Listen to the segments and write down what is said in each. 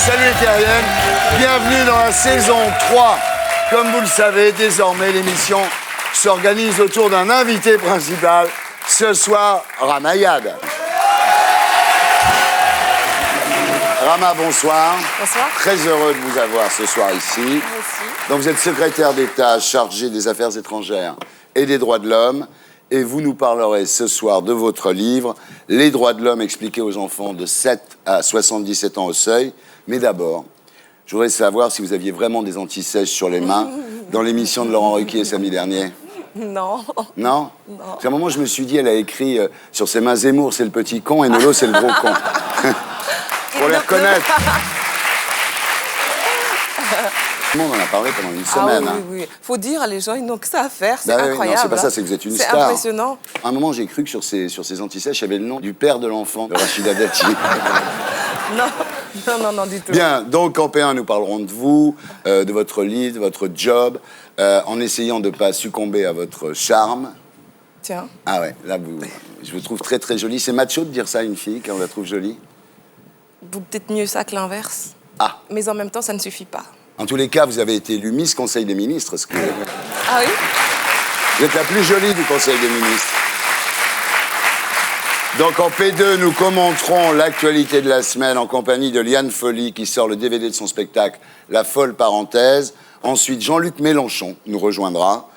Salut les terriennes, bienvenue dans la saison 3. Comme vous le savez, désormais l'émission s'organise autour d'un invité principal. Ce soir, Rama Yad. Rama, bonsoir. Bonsoir. Très heureux de vous avoir ce soir ici. Moi aussi. Donc vous êtes secrétaire d'État chargé des affaires étrangères et des droits de l'homme. Et vous nous parlerez ce soir de votre livre, Les droits de l'homme expliqués aux enfants de 7 à 77 ans au seuil. Mais d'abord, je voudrais savoir si vous aviez vraiment des antisèches sur les mains dans l'émission de Laurent Ruquier samedi dernier. Non. Non? Parce qu'à un moment, je me suis dit, elle a écrit sur ses mains Zemmour, c'est le petit con, et Nolo, c'est le gros con. Pour les reconnaître. Tout le monde en a parlé pendant une semaine. Ah oui, oui. Faut dire, les gens, ils n'ont que ça à faire, c'est Bah oui, incroyable. non, c'est pas ça, c'est que vous êtes une star. C'est impressionnant. À un moment, j'ai cru que sur ces antisèches, il y avait le nom du père de l'enfant, de Rachida Dati. Non, du tout. Bien, donc en P1, nous parlerons de vous, de votre livre, de votre job, en essayant de ne pas succomber à votre charme. Tiens. Ah ouais, là, je vous trouve très très jolie. C'est macho de dire ça à une fille quand on la trouve jolie? Peut-être mieux ça que l'inverse. Ah. Mais en même temps, ça ne suffit pas. En tous les cas, vous avez été élue Miss Conseil des ministres. Ah oui? Vous êtes la plus jolie du Conseil des ministres. Donc en P2, nous commenterons l'actualité de la semaine en compagnie de Liane Folly qui sort le DVD de son spectacle La folle parenthèse. Ensuite, Jean-Luc Mélenchon nous rejoindra.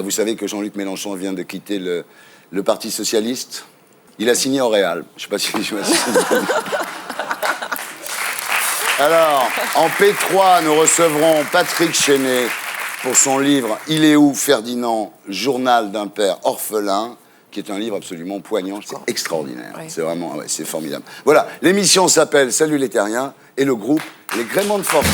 Vous savez que Jean-Luc Mélenchon vient de quitter le Parti socialiste. Il a signé au Real. Je ne sais pas si je me suis dit. Alors, en P3, nous recevrons Patrick Chenet pour son livre « Il est où Ferdinand, journal d'un père orphelin » qui est un livre absolument poignant, c'est extraordinaire. Oui. C'est vraiment, ouais, c'est formidable. Voilà, l'émission s'appelle « Salut les terriens » et le groupe « Les Gréments de Fortune ».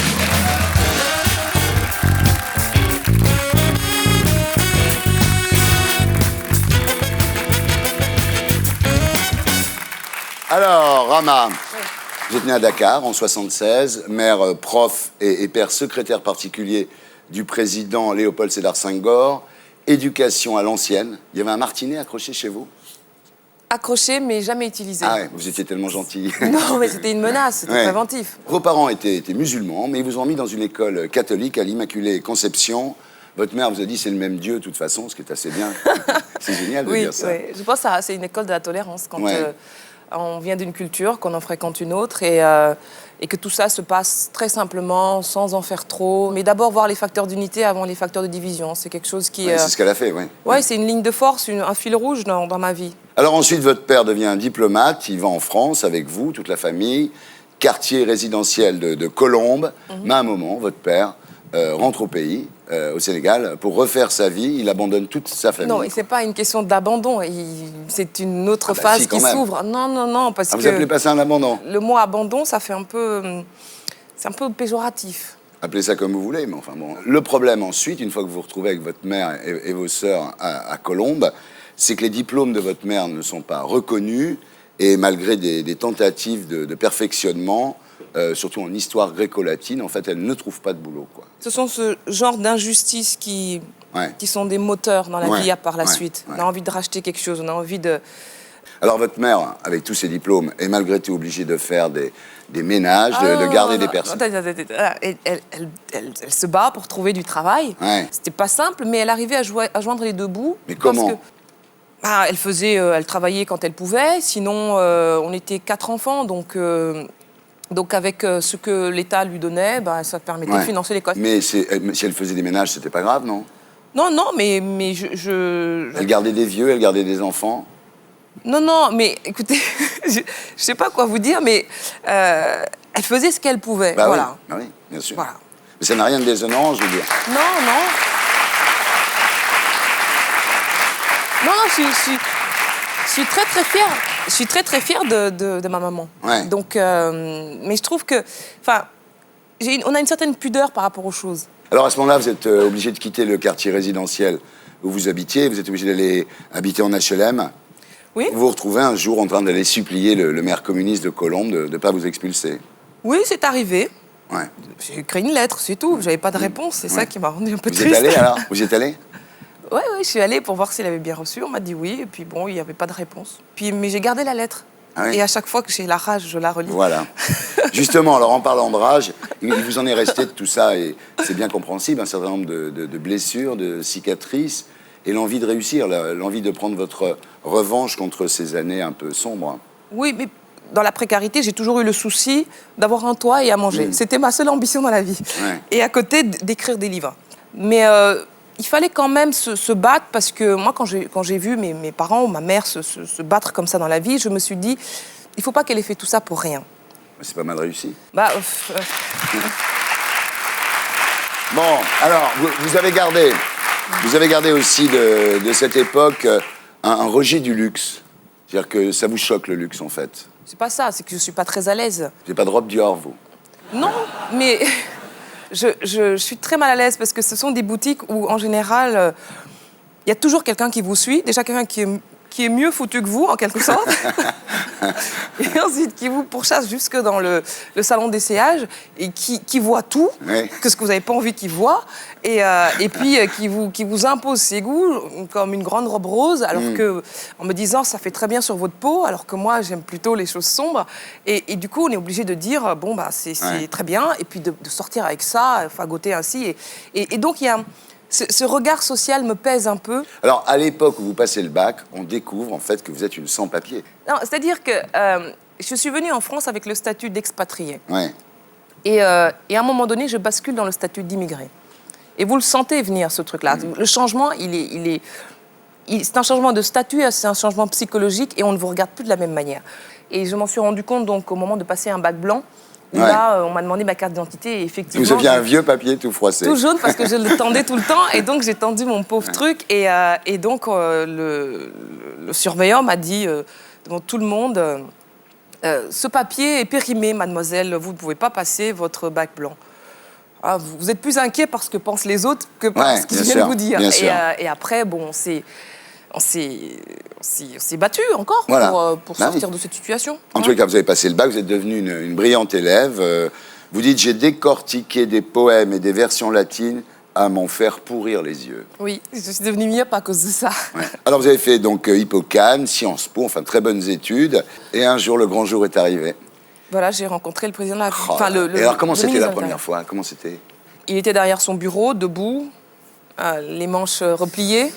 Alors, Rama, vous êtes né à Dakar en 76, mère prof et père secrétaire particulier du président Léopold Sédar Senghor, éducation à l'ancienne. Il y avait un martinet accroché chez vous? Accroché, mais jamais utilisé. Ah ouais, vous étiez tellement gentil. Non, mais c'était une menace, c'était préventif. Vos parents étaient musulmans, mais ils vous ont mis dans une école catholique à l'Immaculée Conception. Votre mère vous a dit c'est le même Dieu de toute façon, ce qui est assez bien. C'est génial de dire ça. Oui, je pense que c'est une école de la tolérance quand on vient d'une culture, qu'on en fréquente une autre et que tout ça se passe très simplement, sans en faire trop. Mais d'abord voir les facteurs d'unité avant les facteurs de division. C'est quelque chose qui... c'est ce qu'elle a fait, oui. Oui, c'est une ligne de force, un fil rouge dans ma vie. Alors ensuite, votre père devient un diplomate, il va en France avec vous, toute la famille, quartier résidentiel de Colombes. Mais à un moment, votre père rentre au pays, au Sénégal, pour refaire sa vie. Il abandonne toute sa famille. Non, et c'est pas une question d'abandon. C'est une autre phase qui s'ouvre. Non, parce que... Vous appelez pas ça un abandon? Le mot abandon, ça fait un peu... C'est un peu péjoratif. Appelez ça comme vous voulez, mais enfin bon. Le problème ensuite, une fois que vous vous retrouvez avec votre mère et vos sœurs à Colombes, c'est que les diplômes de votre mère ne sont pas reconnus et malgré des tentatives de perfectionnement, surtout en histoire gréco-latine, en fait, elle ne trouve pas de boulot, quoi. Ce sont ce genre d'injustices qui sont des moteurs dans la vie par la suite. On a envie de racheter quelque chose, on a envie de... Alors, votre mère, avec tous ses diplômes, est malgré tout obligée de faire des ménages, de garder des personnes. Elle se bat pour trouver du travail. C'était pas simple, mais elle arrivait à joindre les deux bouts. Mais comment? Elle travaillait quand elle pouvait. Sinon, on était 4 enfants, donc avec ce que l'État lui donnait, ça permettait de financer l'école. Mais si elle faisait des ménages, c'était pas grave, non? Non, mais Elle gardait des vieux, elle gardait des enfants? Non, mais écoutez, je sais pas quoi vous dire, mais elle faisait ce qu'elle pouvait, voilà. Oui, bien sûr. Voilà. Mais ça n'a rien de déshonorant, je veux dire. Non, je suis très très fière. Je suis très très fière de ma maman. Donc, mais je trouve que, on a une certaine pudeur par rapport aux choses. Alors à ce moment-là, vous êtes obligé de quitter le quartier résidentiel où vous habitiez. Vous êtes obligé d'aller habiter en HLM. Oui. Vous vous retrouvez un jour en train d'aller supplier le maire communiste de Colombes de ne pas vous expulser. Oui, c'est arrivé. Ouais. J'ai écrit une lettre, c'est tout. J'avais pas de réponse. C'est ça qui m'a rendu un peu triste. Vous êtes allé alors? Vous y êtes allé? Oui, je suis allée pour voir s'il avait bien reçu. On m'a dit oui, et puis bon, il n'y avait pas de réponse. Mais j'ai gardé la lettre. Ah oui. Et à chaque fois que j'ai la rage, je la relis. Voilà. Justement, alors en parlant de rage, il vous en est resté de tout ça, et c'est bien compréhensible, un certain nombre de blessures, de cicatrices, et l'envie de réussir, l'envie de prendre votre revanche contre ces années un peu sombres. Oui, mais dans la précarité, j'ai toujours eu le souci d'avoir un toit et à manger. C'était ma seule ambition dans la vie. Ouais. Et à côté, d'écrire des livres. Mais il fallait quand même se battre parce que moi, quand j'ai vu mes parents ou ma mère se battre comme ça dans la vie, je me suis dit, il ne faut pas qu'elle ait fait tout ça pour rien. C'est pas mal réussi. Bah, Bon, alors, vous avez gardé aussi de cette époque un rejet du luxe. C'est-à-dire que ça vous choque, le luxe, en fait. c'est pas ça, c'est que je ne suis pas très à l'aise. Vous n'avez pas de robe Dior, vous? Non, mais je suis très mal à l'aise parce que ce sont des boutiques où, en général, il y a toujours quelqu'un qui vous suit. Déjà, quelqu'un qui est mieux foutu que vous, en quelque sorte. Et ensuite, qui vous pourchasse jusque dans le salon d'essayage et qui voit tout, Oui. que ce que vous n'avez pas envie qu'il voit. Et puis, qui vous impose ses goûts comme une grande robe rose, alors que, en me disant, ça fait très bien sur votre peau, alors que moi, j'aime plutôt les choses sombres. Et du coup, on est obligé de dire, bon, bah, c'est très bien, et puis de sortir avec ça, fagoter ainsi. Et donc, il y a... Ce regard social me pèse un peu. Alors, à l'époque où vous passez le bac, on découvre en fait que vous êtes une sans-papier. Non, c'est-à-dire que je suis venue en France avec le statut d'expatrié. Ouais. Et à un moment donné, je bascule dans le statut d'immigré. Et vous le sentez venir, ce truc-là. Le changement, c'est un changement de statut, c'est un changement psychologique, et on ne vous regarde plus de la même manière. Et je m'en suis rendu compte donc, au moment de passer un bac blanc, où là, on m'a demandé ma carte d'identité, et effectivement... Vous aviez un vieux papier tout froissé. Tout jaune, parce que je le tendais tout le temps, et donc j'ai tendu mon pauvre truc, et donc le surveillant m'a dit, devant tout le monde, ce papier est périmé, mademoiselle, vous ne pouvez pas passer votre bac blanc. Ah, vous êtes plus inquiet par ce que pensent les autres que par ce qu'ils viennent vous dire. Et après, bon, on s'est battu encore pour sortir de cette situation. En tous les cas, vous avez passé le bac, vous êtes devenue une brillante élève. Vous dites, j'ai décortiqué des poèmes et des versions latines à m'en faire pourrir les yeux. Oui, je suis devenue mieux à cause de ça. Ouais. Alors, vous avez fait donc Hippocane, Sciences Po, enfin, très bonnes études. Et un jour, le grand jour est arrivé. Voilà, j'ai rencontré le président de la... Et alors, comment c'était la première fois? Comment c'était? Il était derrière son bureau, debout, les manches repliées.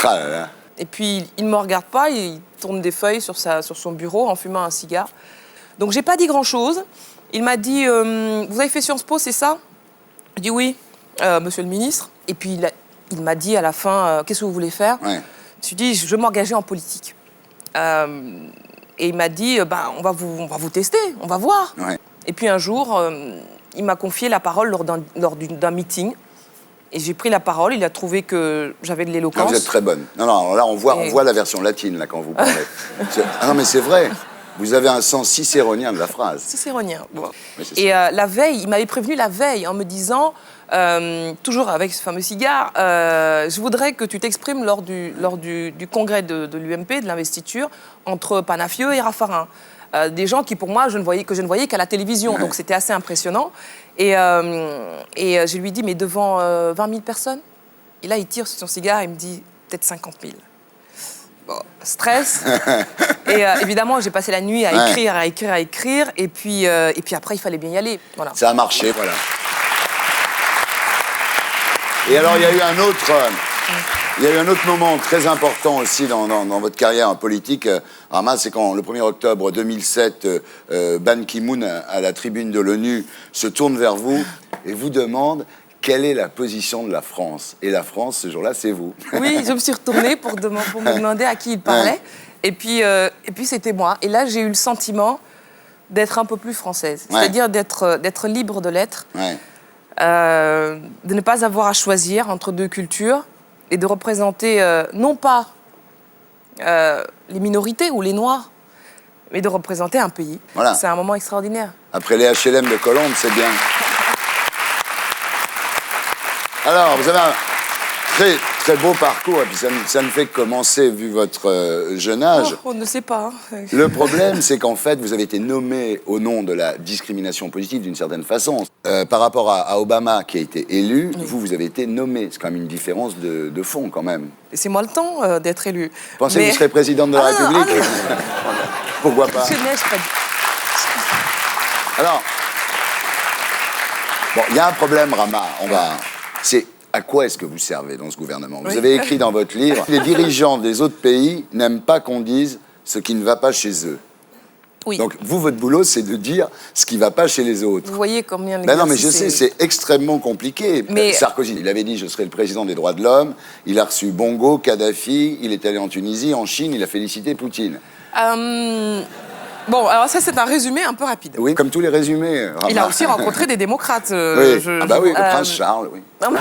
Ah là là. Et puis, il ne me regarde pas, il tourne des feuilles sur son bureau en fumant un cigare. Donc, j'ai pas dit grand-chose. Il m'a dit, vous avez fait Sciences Po, c'est ça? J'ai dit oui, monsieur le ministre. Et puis, il m'a dit à la fin, qu'est-ce que vous voulez faire? Ouais. Je lui ai dit, je veux m'engager en politique. Et il m'a dit, on va vous tester, on va voir. Ouais. Et puis un jour, il m'a confié la parole lors d'un meeting. Et j'ai pris la parole, il a trouvé que j'avais de l'éloquence. Ah, vous êtes très bonne. Non, là, on voit la version latine, là, quand vous parlez. Ah non, mais c'est vrai. Vous avez un sens cicéronien de la phrase. Cicéronien. Bon. Et la veille, il m'avait prévenu la veille en me disant, toujours avec ce fameux cigare, je voudrais que tu t'exprimes lors du congrès de l'UMP, de l'investiture, entre Panafieux et Raffarin. Des gens qui, pour moi, je ne voyais qu'à la télévision. Ouais. Donc, c'était assez impressionnant. Et je lui dis, mais devant 20 000 personnes? Et là, il tire sur son cigare et il me dit, peut-être 50 000. Bon, stress. Et évidemment, j'ai passé la nuit à écrire. Et puis après, il fallait bien y aller. Voilà. Ça a marché, voilà. Et alors, il y a eu un autre moment très important aussi dans votre carrière politique, Rahma, c'est quand le 1er octobre 2007, Ban Ki-moon, à la tribune de l'ONU, se tourne vers vous et vous demande quelle est la position de la France. Et la France, ce jour-là, c'est vous. Oui, je me suis retournée pour me demander à qui il parlait. Ouais. Et puis c'était moi. Et là, j'ai eu le sentiment d'être un peu plus française. Ouais. C'est-à-dire d'être libre de l'être. Ouais. De ne pas avoir à choisir entre deux cultures et de représenter non pas les minorités ou les Noirs, mais de représenter un pays. Voilà. C'est un moment extraordinaire. Après les HLM de Colombes, c'est bien. Alors, vous avez un très, très beau parcours, et puis ça ne fait que commencer, vu votre jeune âge. Oh, on ne sait pas. Hein. Le problème, c'est qu'en fait, vous avez été nommé au nom de la discrimination positive, d'une certaine façon. Par rapport à Obama, qui a été élu, oui. vous avez été nommé. C'est quand même une différence de fond, quand même. Laissez-moi le temps d'être élu. Pensez que vous serez présidente de la République? Pourquoi pas? Je neige pas. Alors, bon, il y a un problème, Rama. C'est à quoi est-ce que vous servez dans ce gouvernement? Vous avez écrit dans votre livre, les dirigeants des autres pays n'aiment pas qu'on dise ce qui ne va pas chez eux. Oui. Donc, vous, votre boulot, c'est de dire ce qui ne va pas chez les autres. Vous voyez combien Ben non, mais je sais, c'est extrêmement compliqué. Mais... Sarkozy, il avait dit « je serai le président des droits de l'homme ». Il a reçu Bongo, Kadhafi, il est allé en Tunisie, en Chine, il a félicité Poutine. Bon, alors ça, c'est un résumé un peu rapide. Oui, comme tous les résumés. Rama. Il a aussi rencontré des démocrates. Oui, oui, le prince Charles, oui. Non, mais...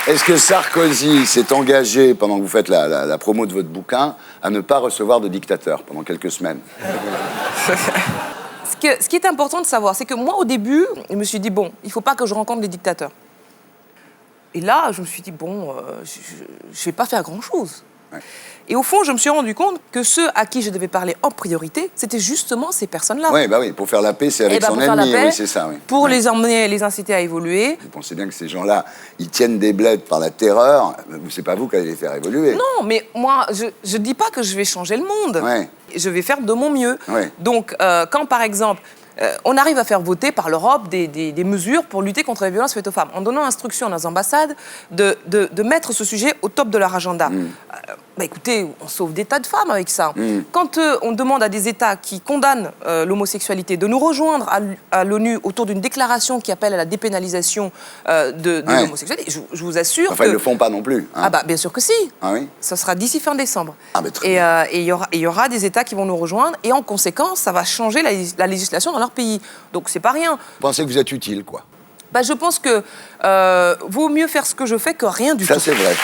Est-ce que Sarkozy s'est engagé, pendant que vous faites la promo de votre bouquin, à ne pas recevoir de dictateur pendant quelques semaines? Ce qui est important de savoir, c'est que moi, au début, je me suis dit, bon, il ne faut pas que je rencontre les dictateurs. Et là, je me suis dit, bon, je ne vais pas faire grand-chose. Ouais. Et au fond, je me suis rendu compte que ceux à qui je devais parler en priorité, c'était justement ces personnes-là. Oui, bah oui, pour faire la paix, c'est avec son ennemi, oui, c'est ça. Oui. Pour les emmener, les inciter à évoluer. Vous pensez bien que ces gens-là, ils tiennent des bleds par la terreur, c'est pas vous qui allez les faire évoluer. Non, mais moi, je dis pas que je vais changer le monde. Ouais. Je vais faire de mon mieux. Ouais. Donc, quand par exemple, on arrive à faire voter par l'Europe des mesures pour lutter contre les violences faites aux femmes, en donnant instruction à nos ambassades de mettre ce sujet au top de leur agenda. Bah écoutez, on sauve des tas de femmes avec ça. Quand on demande à des États qui condamnent l'homosexualité de nous rejoindre à l'ONU autour d'une déclaration qui appelle à la dépénalisation de l'homosexualité, je vous assure enfin, ils ne le font pas non plus. Hein. Ah bah bien sûr que si. Ah oui. Ça sera d'ici fin décembre. Ah bah très bien. Et il y aura des États qui vont nous rejoindre et en conséquence, ça va changer la législation dans leur pays. Donc c'est pas rien. Vous pensez que vous êtes utile, quoi? Bah, je pense que vaut mieux faire ce que je fais que rien du tout. Ça, c'est vrai.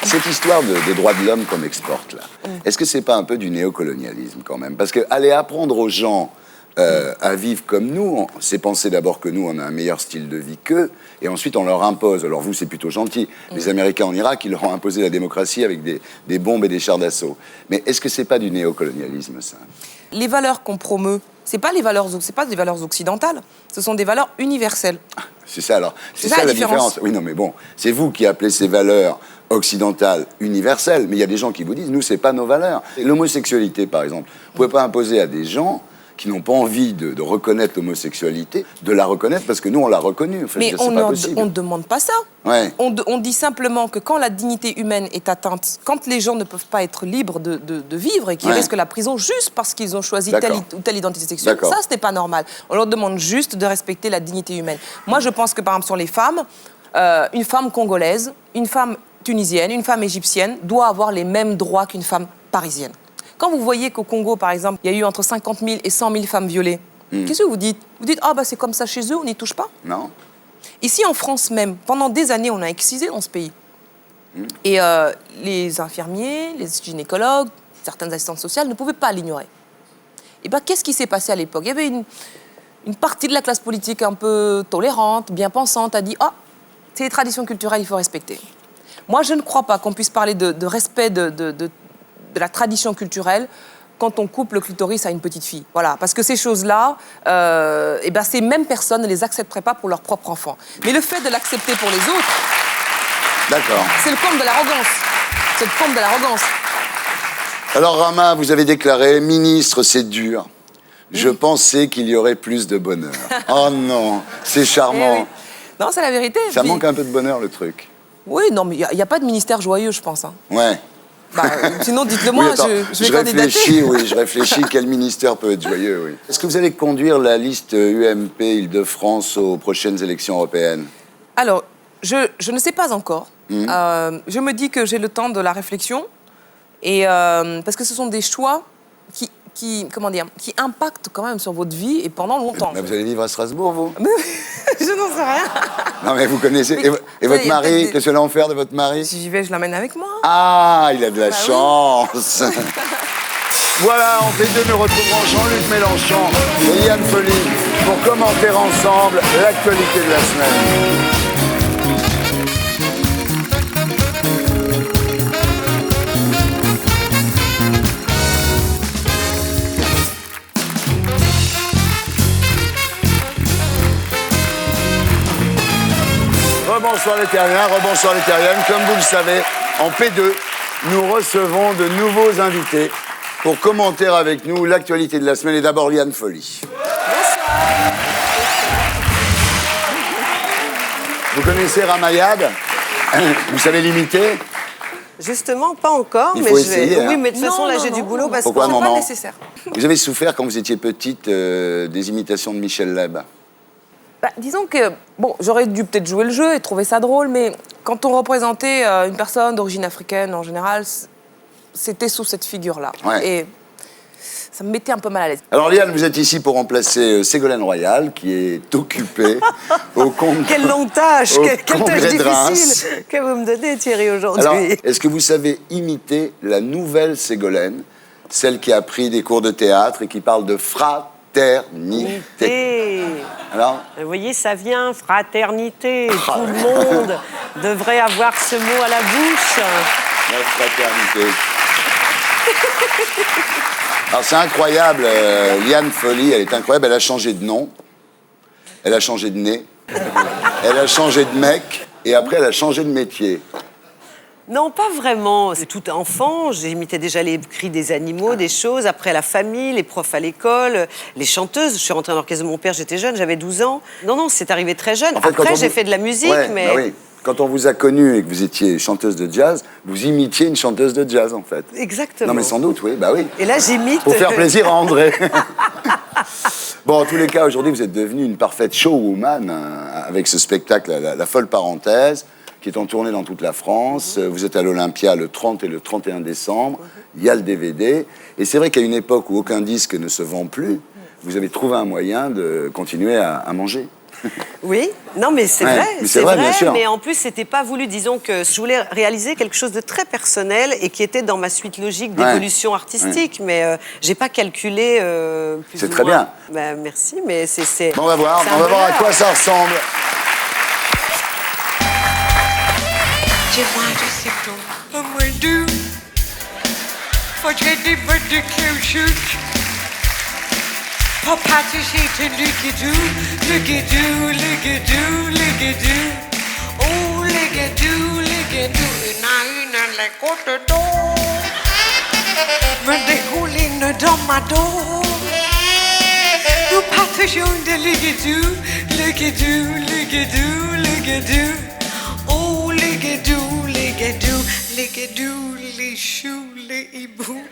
Cette histoire des droits de l'homme qu'on exporte, là, est-ce que c'est pas un peu du néocolonialisme, quand même? Parce que aller apprendre aux gens à vivre comme nous, c'est penser d'abord que nous, on a un meilleur style de vie qu'eux, et ensuite on leur impose. Alors vous, c'est plutôt gentil. Les Américains en Irak, ils leur ont imposé la démocratie avec des bombes et des chars d'assaut. Mais est-ce que c'est pas du néocolonialisme, ça? Les valeurs qu'on promeut, c'est pas des valeurs occidentales, ce sont des valeurs universelles. C'est ça, alors. C'est ça la différence. Oui, non, mais bon, c'est vous qui appelez ces valeurs occidentales universelles, mais il y a des gens qui vous disent, nous, c'est pas nos valeurs. L'homosexualité, par exemple, vous pouvez pas imposer à des gens qui n'ont pas envie de reconnaître l'homosexualité, de la reconnaître parce que nous, on l'a reconnue. Enfin, mais on ne demande pas ça. Ouais. On dit simplement que quand la dignité humaine est atteinte, quand les gens ne peuvent pas être libres de vivre et qu'ils risquent la prison juste parce qu'ils ont choisi telle ou telle identité sexuelle, ça, ce n'est pas normal. On leur demande juste de respecter la dignité humaine. Moi, je pense que, par exemple, sur les femmes, une femme congolaise, une femme tunisienne, une femme égyptienne doit avoir les mêmes droits qu'une femme parisienne. Quand vous voyez qu'au Congo, par exemple, il y a eu entre 50 000 et 100 000 femmes violées, qu'est-ce que vous dites? Vous dites, ah bah c'est comme ça chez eux, on n'y touche pas? Non. Ici, en France même, pendant des années, on a excisé dans ce pays. Et les infirmiers, les gynécologues, certaines assistantes sociales ne pouvaient pas l'ignorer. Et bien, qu'est-ce qui s'est passé à l'époque? Il y avait une partie de la classe politique un peu tolérante, bien pensante, a dit, ah, c'est les traditions culturelles, il faut respecter. Moi, je ne crois pas qu'on puisse parler de respect de la tradition culturelle quand on coupe le clitoris à une petite fille. Voilà, parce que ces choses-là, ces mêmes personnes ne les accepteraient pas pour leur propre enfant. Mais le fait de l'accepter pour les autres, d'accord, c'est le comble de l'arrogance. C'est le comble de l'arrogance. Alors, Rama, vous avez déclaré, ministre, c'est dur. Je pensais qu'il y aurait plus de bonheur. Oh non, c'est charmant. Oui. Non, c'est la vérité. Ça manque un peu de bonheur, le truc. Oui, non, mais il n'y a pas de ministère joyeux, je pense. Hein. Ouais. Bah, sinon, dites-le moi, oui, je vais candidater. Je réfléchis quel ministère peut être joyeux, oui. Est-ce que vous allez conduire la liste UMP Île-de-France aux prochaines élections européennes? Alors, je ne sais pas encore. Je me dis que j'ai le temps de la réflexion, et, parce que ce sont des choix qui impactent quand même sur votre vie et pendant longtemps. Mais vous allez vivre à Strasbourg, vous? Je n'en sais rien. Non, mais vous connaissez. Et votre mari, qu'est-ce que vous allez en faire de votre mari? Si j'y vais, je l'amène avec moi. Ah, il a de la chance. Voilà, en fait nous retrouverons Jean-Luc Mélenchon et Yann Folly pour commenter ensemble l'actualité de la semaine. Rebonsoir les terriens, rebonsoir les terriennes. Comme vous le savez, En P2, nous recevons de nouveaux invités pour commenter avec nous l'actualité de la semaine. Et d'abord, Liane Folly. Vous connaissez Ramayad? Vous savez l'imiter? Justement, pas encore, Il mais faut je vais. essayer, hein. Oui, mais de toute façon, Non, là, non, j'ai du non, boulot non. parce Pourquoi, que. maman? Pas nécessaire. Vous avez souffert quand vous étiez petite des imitations de Michel Leb? Bah, disons que, bon, j'aurais dû peut-être jouer le jeu et trouver ça drôle, mais quand on représentait une personne d'origine africaine, en général, c'était sous cette figure-là. Ouais. Et ça me mettait un peu mal à l'aise. Alors Liane, vous êtes ici pour remplacer Ségolène Royal, qui est occupée au compte. Quelle longue tâche, Au quelle tâche congrès de Reims. difficile que vous me donnez, Thierry, Alors, aujourd'hui. est-ce que vous savez imiter la nouvelle Ségolène, celle qui a pris des cours de théâtre et qui parle de fraternité? Et, Alors, vous voyez, ça vient, fraternité. Ah, Tout le monde devrait avoir ce mot à la bouche. la fraternité. Alors c'est incroyable, Liane Folly, elle est incroyable, elle a changé de nom, elle a changé de nez, elle a changé de mec, et après elle a changé de métier. Non, pas vraiment. C'est tout enfant. J'imitais déjà les cris des animaux, des choses. Après, la famille, les profs à l'école, les chanteuses. Je suis rentrée dans l'orchestre de mon père, j'étais jeune, j'avais 12 ans. Non, c'est arrivé très jeune. En fait, quand Après, on j'ai vous- fait de la musique, Ouais, mais... bah oui. Quand on vous a connu et que vous étiez chanteuse de jazz, vous imitiez une chanteuse de jazz, en fait. Exactement. Non mais sans doute, oui, bah oui. Et là, j'imite... Pour faire plaisir à André. Bon, en tous les cas, aujourd'hui, vous êtes devenue une parfaite showwoman avec ce spectacle, la folle parenthèse, qui est en tournée dans toute la France. Vous êtes à l'Olympia le 30 et le 31 décembre. Il y a le DVD. Et c'est vrai qu'à une époque où aucun disque ne se vend plus, vous avez trouvé un moyen de continuer à manger. Oui, non, mais c'est Ouais, vrai, mais c'est vrai, bien sûr. mais en plus, c'était pas voulu. Disons que je voulais réaliser quelque chose de très personnel et qui était dans ma suite logique d'évolution artistique, mais j'ai pas calculé plus C'est ou très moins. bien. Ben, merci, mais c'est... Bon, on va voir, c'est un on va voir à bonheur. quoi ça ressemble. Dis-moi de ces temps, au moins deux. Faudrait des bottes de caoutchouc. Pour participer le guidou, le guidou, le guidou, le guidou. Oh, le guidou, le guidou. Une, les côtes d'eau. Me dégouline dans ma dos. Nous partageons de le guidou, le guidou, le guidou, le guidou. Oh, les guédous, les guédous, les guédous, les choux, les hiboux,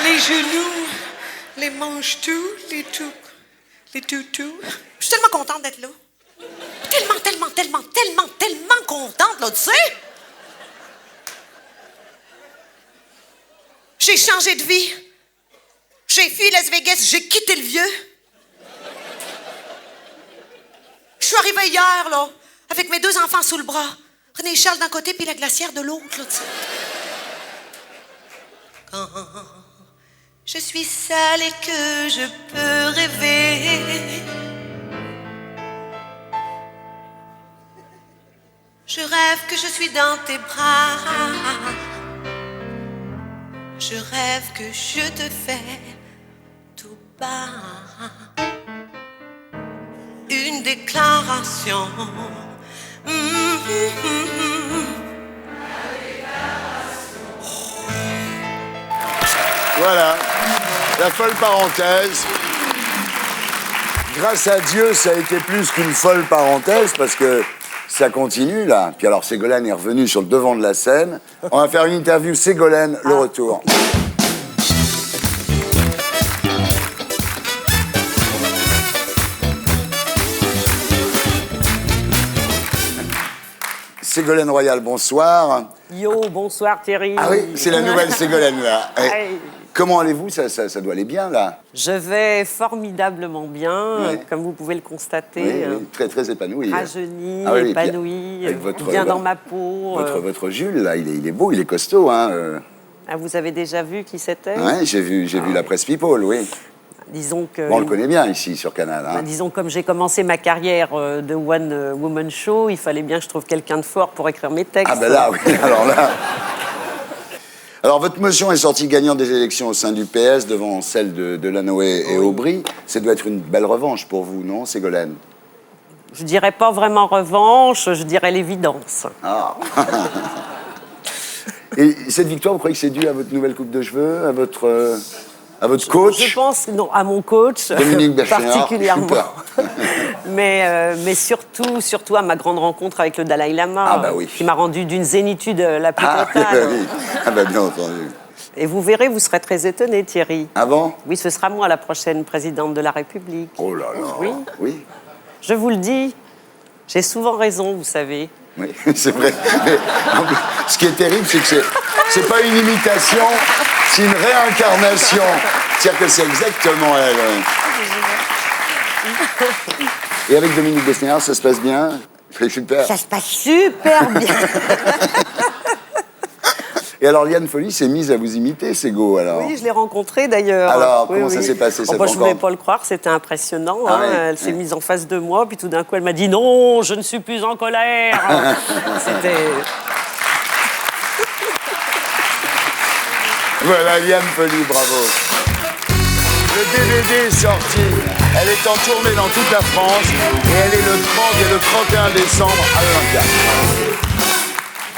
les genoux, les manches-tout, les toutous. Je suis tellement contente d'être là. Tellement contente, là, tu sais. J'ai changé de vie. J'ai fui Las Vegas, j'ai quitté le vieux. Je suis arrivée hier, là, avec mes deux enfants sous le bras. René Charles d'un côté, puis la glacière de l'autre, là, tu sais. Quand je suis seule et que je peux rêver, je rêve que je suis dans tes bras. Je rêve que je te fais tout bas une déclaration. Voilà, la folle parenthèse. Grâce à Dieu, ça a été plus qu'une folle parenthèse parce que ça continue là. Puis alors Ségolène est revenue sur le devant de la scène. On va faire une interview Ségolène, le retour. Ségolène Royal, bonsoir. Yo, bonsoir Thierry. Ah oui, c'est la nouvelle Ségolène là. Eh, Ouais. comment allez-vous ça doit aller bien là. Je vais formidablement bien, Ouais. comme vous pouvez le constater. Oui, oui, très très épanoui. Rajeunie, Ah oui, oui, épanouie, avec votre- bien dans ma peau. Votre Jules là, il est beau, il est costaud hein. Ah, vous avez déjà vu qui c'était? Ouais, j'ai vu la presse People, oui. Disons que... Bon, on le connaît bien ici sur Canal. Hein. Disons, comme j'ai commencé ma carrière de One Woman Show, il fallait bien que je trouve quelqu'un de fort pour écrire mes textes. Ah ben là, oui, alors là. Alors, votre motion est sortie gagnante des élections au sein du PS devant celle de Delanoë et Aubry. Ça doit être une belle revanche pour vous, non, Ségolène? Je dirais pas vraiment revanche, je dirais l'évidence. Ah. Et cette victoire, vous croyez que c'est dû à votre nouvelle coupe de cheveux, à votre coach? Je pense, non, à mon coach, Dominique Bachelard. particulièrement. Mais surtout à ma grande rencontre avec le Dalai Lama, Ah bah oui. qui m'a rendu d'une zénitude la plus Ah, totale. oui. Ah bah bien entendu. Et vous verrez, vous serez très étonné, Thierry. Ah bon? Oui, ce sera moi, la prochaine présidente de la République. Oh là là. Oui. Oui, Je vous le dis, j'ai souvent raison, vous savez. oui, c'est vrai. Mais, en plus, ce qui est terrible, c'est que c'est pas une imitation, c'est une réincarnation. C'est-à-dire que c'est exactement elle. Ouais. Et avec Dominique Besnéard, ça se passe bien? C'est super. Ça se passe super bien. Et alors, Liane Folly s'est mise à vous imiter, c'est go, alors. Oui, je l'ai rencontrée d'ailleurs. Alors, Oui, comment ça oui. s'est passé, cette Je ne voulais rencontre? pas le croire, c'était impressionnant. Ah hein. ouais, Elle s'est ouais. mise en face de moi, puis tout d'un coup, elle m'a dit non, je ne suis plus en colère. C'était. Voilà, Liane Folly, bravo. Le DVD est sorti. Elle est en tournée dans toute la France et elle est le 30 et le 31 décembre à l'Olympia.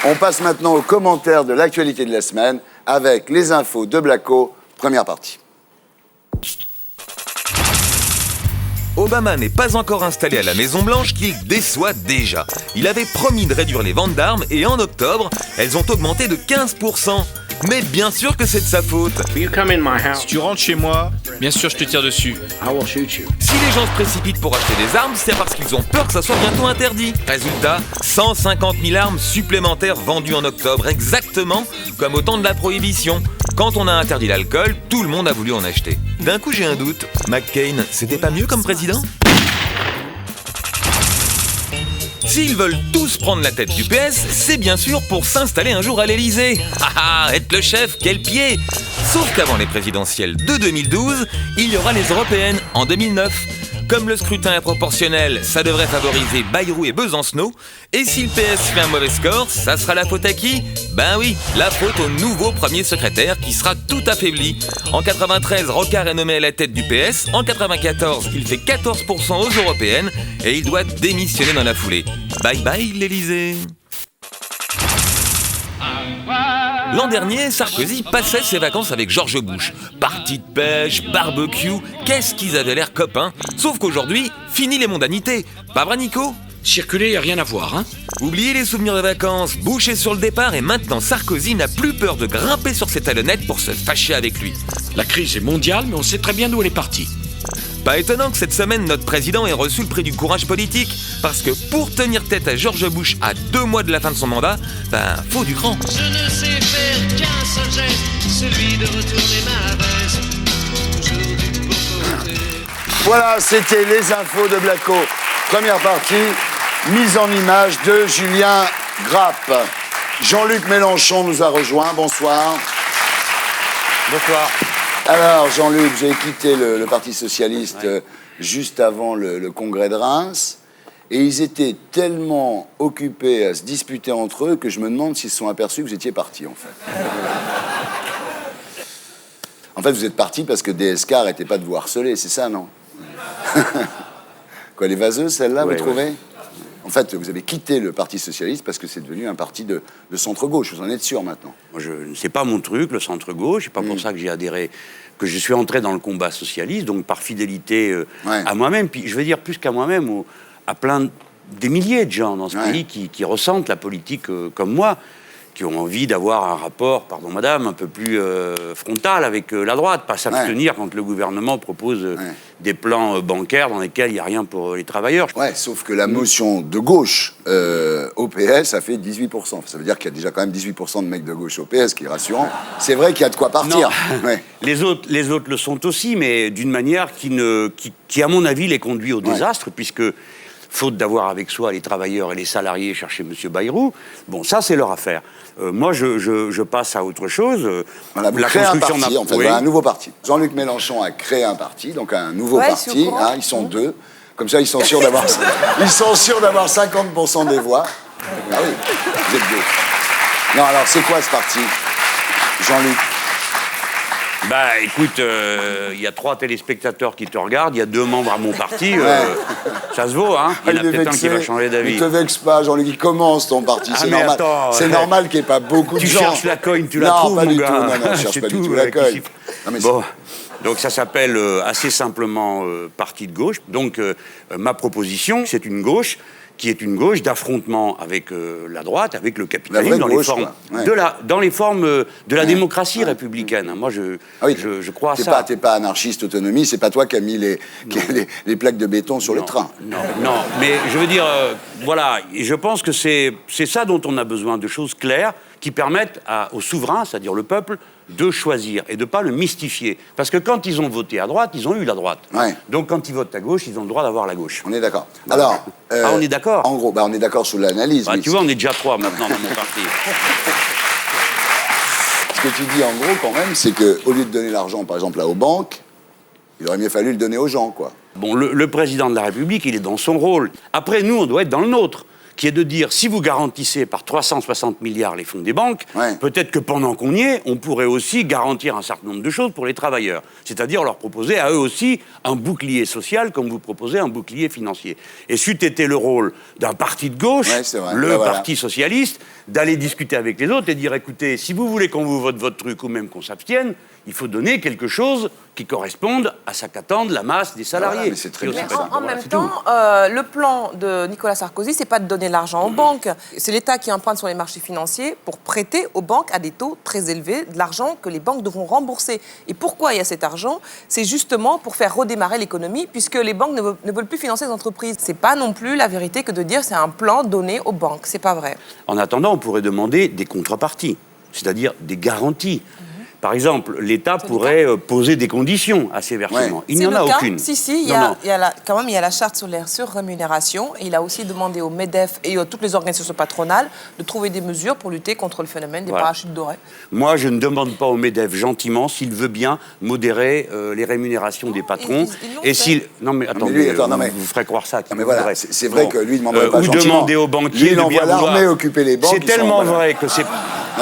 On passe maintenant aux commentaires de l'actualité de la semaine avec les infos de Blacko, première partie. Obama n'est pas encore installé à la Maison-Blanche qu'il déçoit déjà. Il avait promis de réduire les ventes d'armes et en octobre, elles ont augmenté de 15%. Mais bien sûr que c'est de sa faute. Si tu rentres chez moi, bien sûr je te tire dessus. Si les gens se précipitent pour acheter des armes, c'est parce qu'ils ont peur que ça soit bientôt interdit. Résultat, 150 000 armes supplémentaires vendues en octobre, exactement comme au temps de la prohibition. Quand on a interdit l'alcool, tout le monde a voulu en acheter. D'un coup, j'ai un doute. McCain, c'était pas mieux comme président ? S'ils veulent tous prendre la tête du PS, c'est bien sûr pour s'installer un jour à l'Élysée. Ah ah, être le chef, quel pied! Sauf qu'avant les présidentielles de 2012, il y aura les européennes en 2009. Comme le scrutin est proportionnel, ça devrait favoriser Bayrou et Besancenot. Et si le PS fait un mauvais score, ça sera la faute à qui? Ben oui, la faute au nouveau premier secrétaire qui sera tout affaibli. En 93, Rocard est nommé à la tête du PS. En 94, il fait 14% aux européennes et il doit démissionner dans la foulée. Bye bye l'Élysée. L'an dernier, Sarkozy passait ses vacances avec George Bush. Partie de pêche, barbecue, qu'est-ce qu'ils avaient l'air copains. Sauf qu'aujourd'hui, fini les mondanités. Pas vrai, Nico? Circuler, y a rien à voir, hein. Oubliez les souvenirs de vacances, Bush est sur le départ et maintenant Sarkozy n'a plus peur de grimper sur ses talonnettes pour se fâcher avec lui. La crise est mondiale, mais on sait très bien d'où elle est partie. Pas étonnant que cette semaine, notre président ait reçu le prix du courage politique. Parce que pour tenir tête à George Bush à 2 mois de la fin de son mandat, ben, faut du cran. Je ne sais faire qu'un seul geste, celui de retourner ma veste. Toujours du beau côté. Voilà, c'était les infos de Blacko. Première partie, mise en image de Julien Grappe. Jean-Luc Mélenchon nous a rejoints. Bonsoir. Bonsoir. Alors, Jean-Luc, j'ai quitté le Parti Socialiste juste avant le congrès de Reims. Et ils étaient tellement occupés à se disputer entre eux que je me demande s'ils se sont aperçus que vous étiez parti, en fait. En fait, vous êtes parti parce que DSK arrêtait pas de vous harceler, c'est ça, non? Quoi, les vaseuses, celles-là, vous trouvez? En fait, vous avez quitté le Parti Socialiste parce que c'est devenu un parti de centre-gauche. Vous en êtes sûr maintenant? Moi, c'est pas mon truc, le centre-gauche. C'est pas pour ça que j'ai adhéré, que je suis entré dans le combat socialiste, donc par fidélité à moi-même. Puis je veux dire, plus qu'à moi-même, à des milliers de gens dans ce pays qui ressentent la politique comme moi, qui ont envie d'avoir un rapport, pardon madame, un peu plus frontal avec la droite, pas s'abstenir quand le gouvernement propose des plans bancaires dans lesquels il n'y a rien pour les travailleurs. Ouais, sauf que la motion de gauche au PS a fait 18%. Ça veut dire qu'il y a déjà quand même 18% de mecs de gauche au PS, ce qui est rassurant. C'est vrai qu'il y a de quoi partir. Ouais. Les autres le sont aussi, mais d'une manière qui, à mon avis, les conduit au désastre, puisque faute d'avoir avec soi les travailleurs et les salariés chercher M. Bayrou, bon, ça, c'est leur affaire. Moi, je passe à autre chose. Voilà, vous créez un parti, en fait, un nouveau parti. Jean-Luc Mélenchon a créé un parti, donc un nouveau parti. Hein, ils sont deux. Comme ça, ils sont sûrs d'avoir 50% des voix. Ah oui, vous êtes deux. Non, alors, c'est quoi ce parti, Jean-Luc? Bah écoute, il y a 3 téléspectateurs qui te regardent, il y a 2 membres à mon parti, ça se vaut, hein. Il y en a peut-être un qui va changer d'avis. Ne te vexe pas, Jean-Luc, commence ton parti, c'est normal. C'est normal qu'il n'y ait pas beaucoup de gens. Tu cherches la cogne, tu la trouves, pas mon du gars. tout, non, je cherche pas du tout la cogne. Bon, donc ça s'appelle assez simplement parti de gauche. Donc ma proposition, c'est une gauche qui est une gauche d'affrontement avec la droite, avec le capitalisme, dans les formes de la démocratie républicaine. Moi, je crois à ça. T'es pas anarchiste autonomie, c'est pas toi qui as mis les plaques de béton sur le train. Non, mais je veux dire, voilà, et je pense que c'est ça dont on a besoin, de choses claires qui permettent aux souverains, c'est-à-dire le peuple, de choisir et de ne pas le mystifier. Parce que quand ils ont voté à droite, ils ont eu la droite. Ouais. Donc quand ils votent à gauche, ils ont le droit d'avoir la gauche. On est d'accord. Alors, on est d'accord. En gros, on est d'accord sur l'analyse. Tu vois, on est déjà 3 maintenant dans mon parti. Ce que tu dis en gros quand même, c'est qu'au lieu de donner l'argent, par exemple, aux banques, il aurait mieux fallu le donner aux gens, quoi. Bon, le président de la République, il est dans son rôle. Après, nous, on doit être dans le nôtre, qui est de dire, si vous garantissez par 360 milliards les fonds des banques, peut-être que pendant qu'on y est, on pourrait aussi garantir un certain nombre de choses pour les travailleurs. C'est-à-dire leur proposer à eux aussi un bouclier social, comme vous proposez un bouclier financier. Et c'eût été le rôle d'un parti de gauche, Parti socialiste, d'aller discuter avec les autres et dire, écoutez, si vous voulez qu'on vous vote votre truc ou même qu'on s'abstienne, il faut donner quelque chose qui corresponde à ce qu'attendent la masse des salariés. Mais c'est très bien. En même temps, le plan de Nicolas Sarkozy, c'est pas de donner l'argent aux banques. C'est l'État qui emprunte sur les marchés financiers pour prêter aux banques à des taux très élevés de l'argent que les banques devront rembourser. Et pourquoi il y a cet argent? C'est justement pour faire redémarrer l'économie, puisque les banques ne veulent plus financer les entreprises. C'est pas non plus la vérité que de dire c'est un plan donné aux banques. C'est pas vrai. En attendant, on pourrait demander des contreparties, c'est-à-dire des garanties. Par exemple, l'État pourrait poser des conditions à ces versements. Ouais. Il n'y en a aucune. Si, il y a la charte sur les surrémunérations. Et il a aussi demandé au MEDEF et à toutes les organisations patronales de trouver des mesures pour lutter contre le phénomène des parachutes dorés. Moi, je ne demande pas au MEDEF gentiment s'il veut bien modérer les rémunérations des patrons. Non, mais attendez, vous ferez croire ça. Mais voilà, c'est vrai que lui, il ne demanderait pas gentiment. Ou demander aux banquiers de bien vouloir. L'armée occuper les banques. C'est tellement vrai que c'est...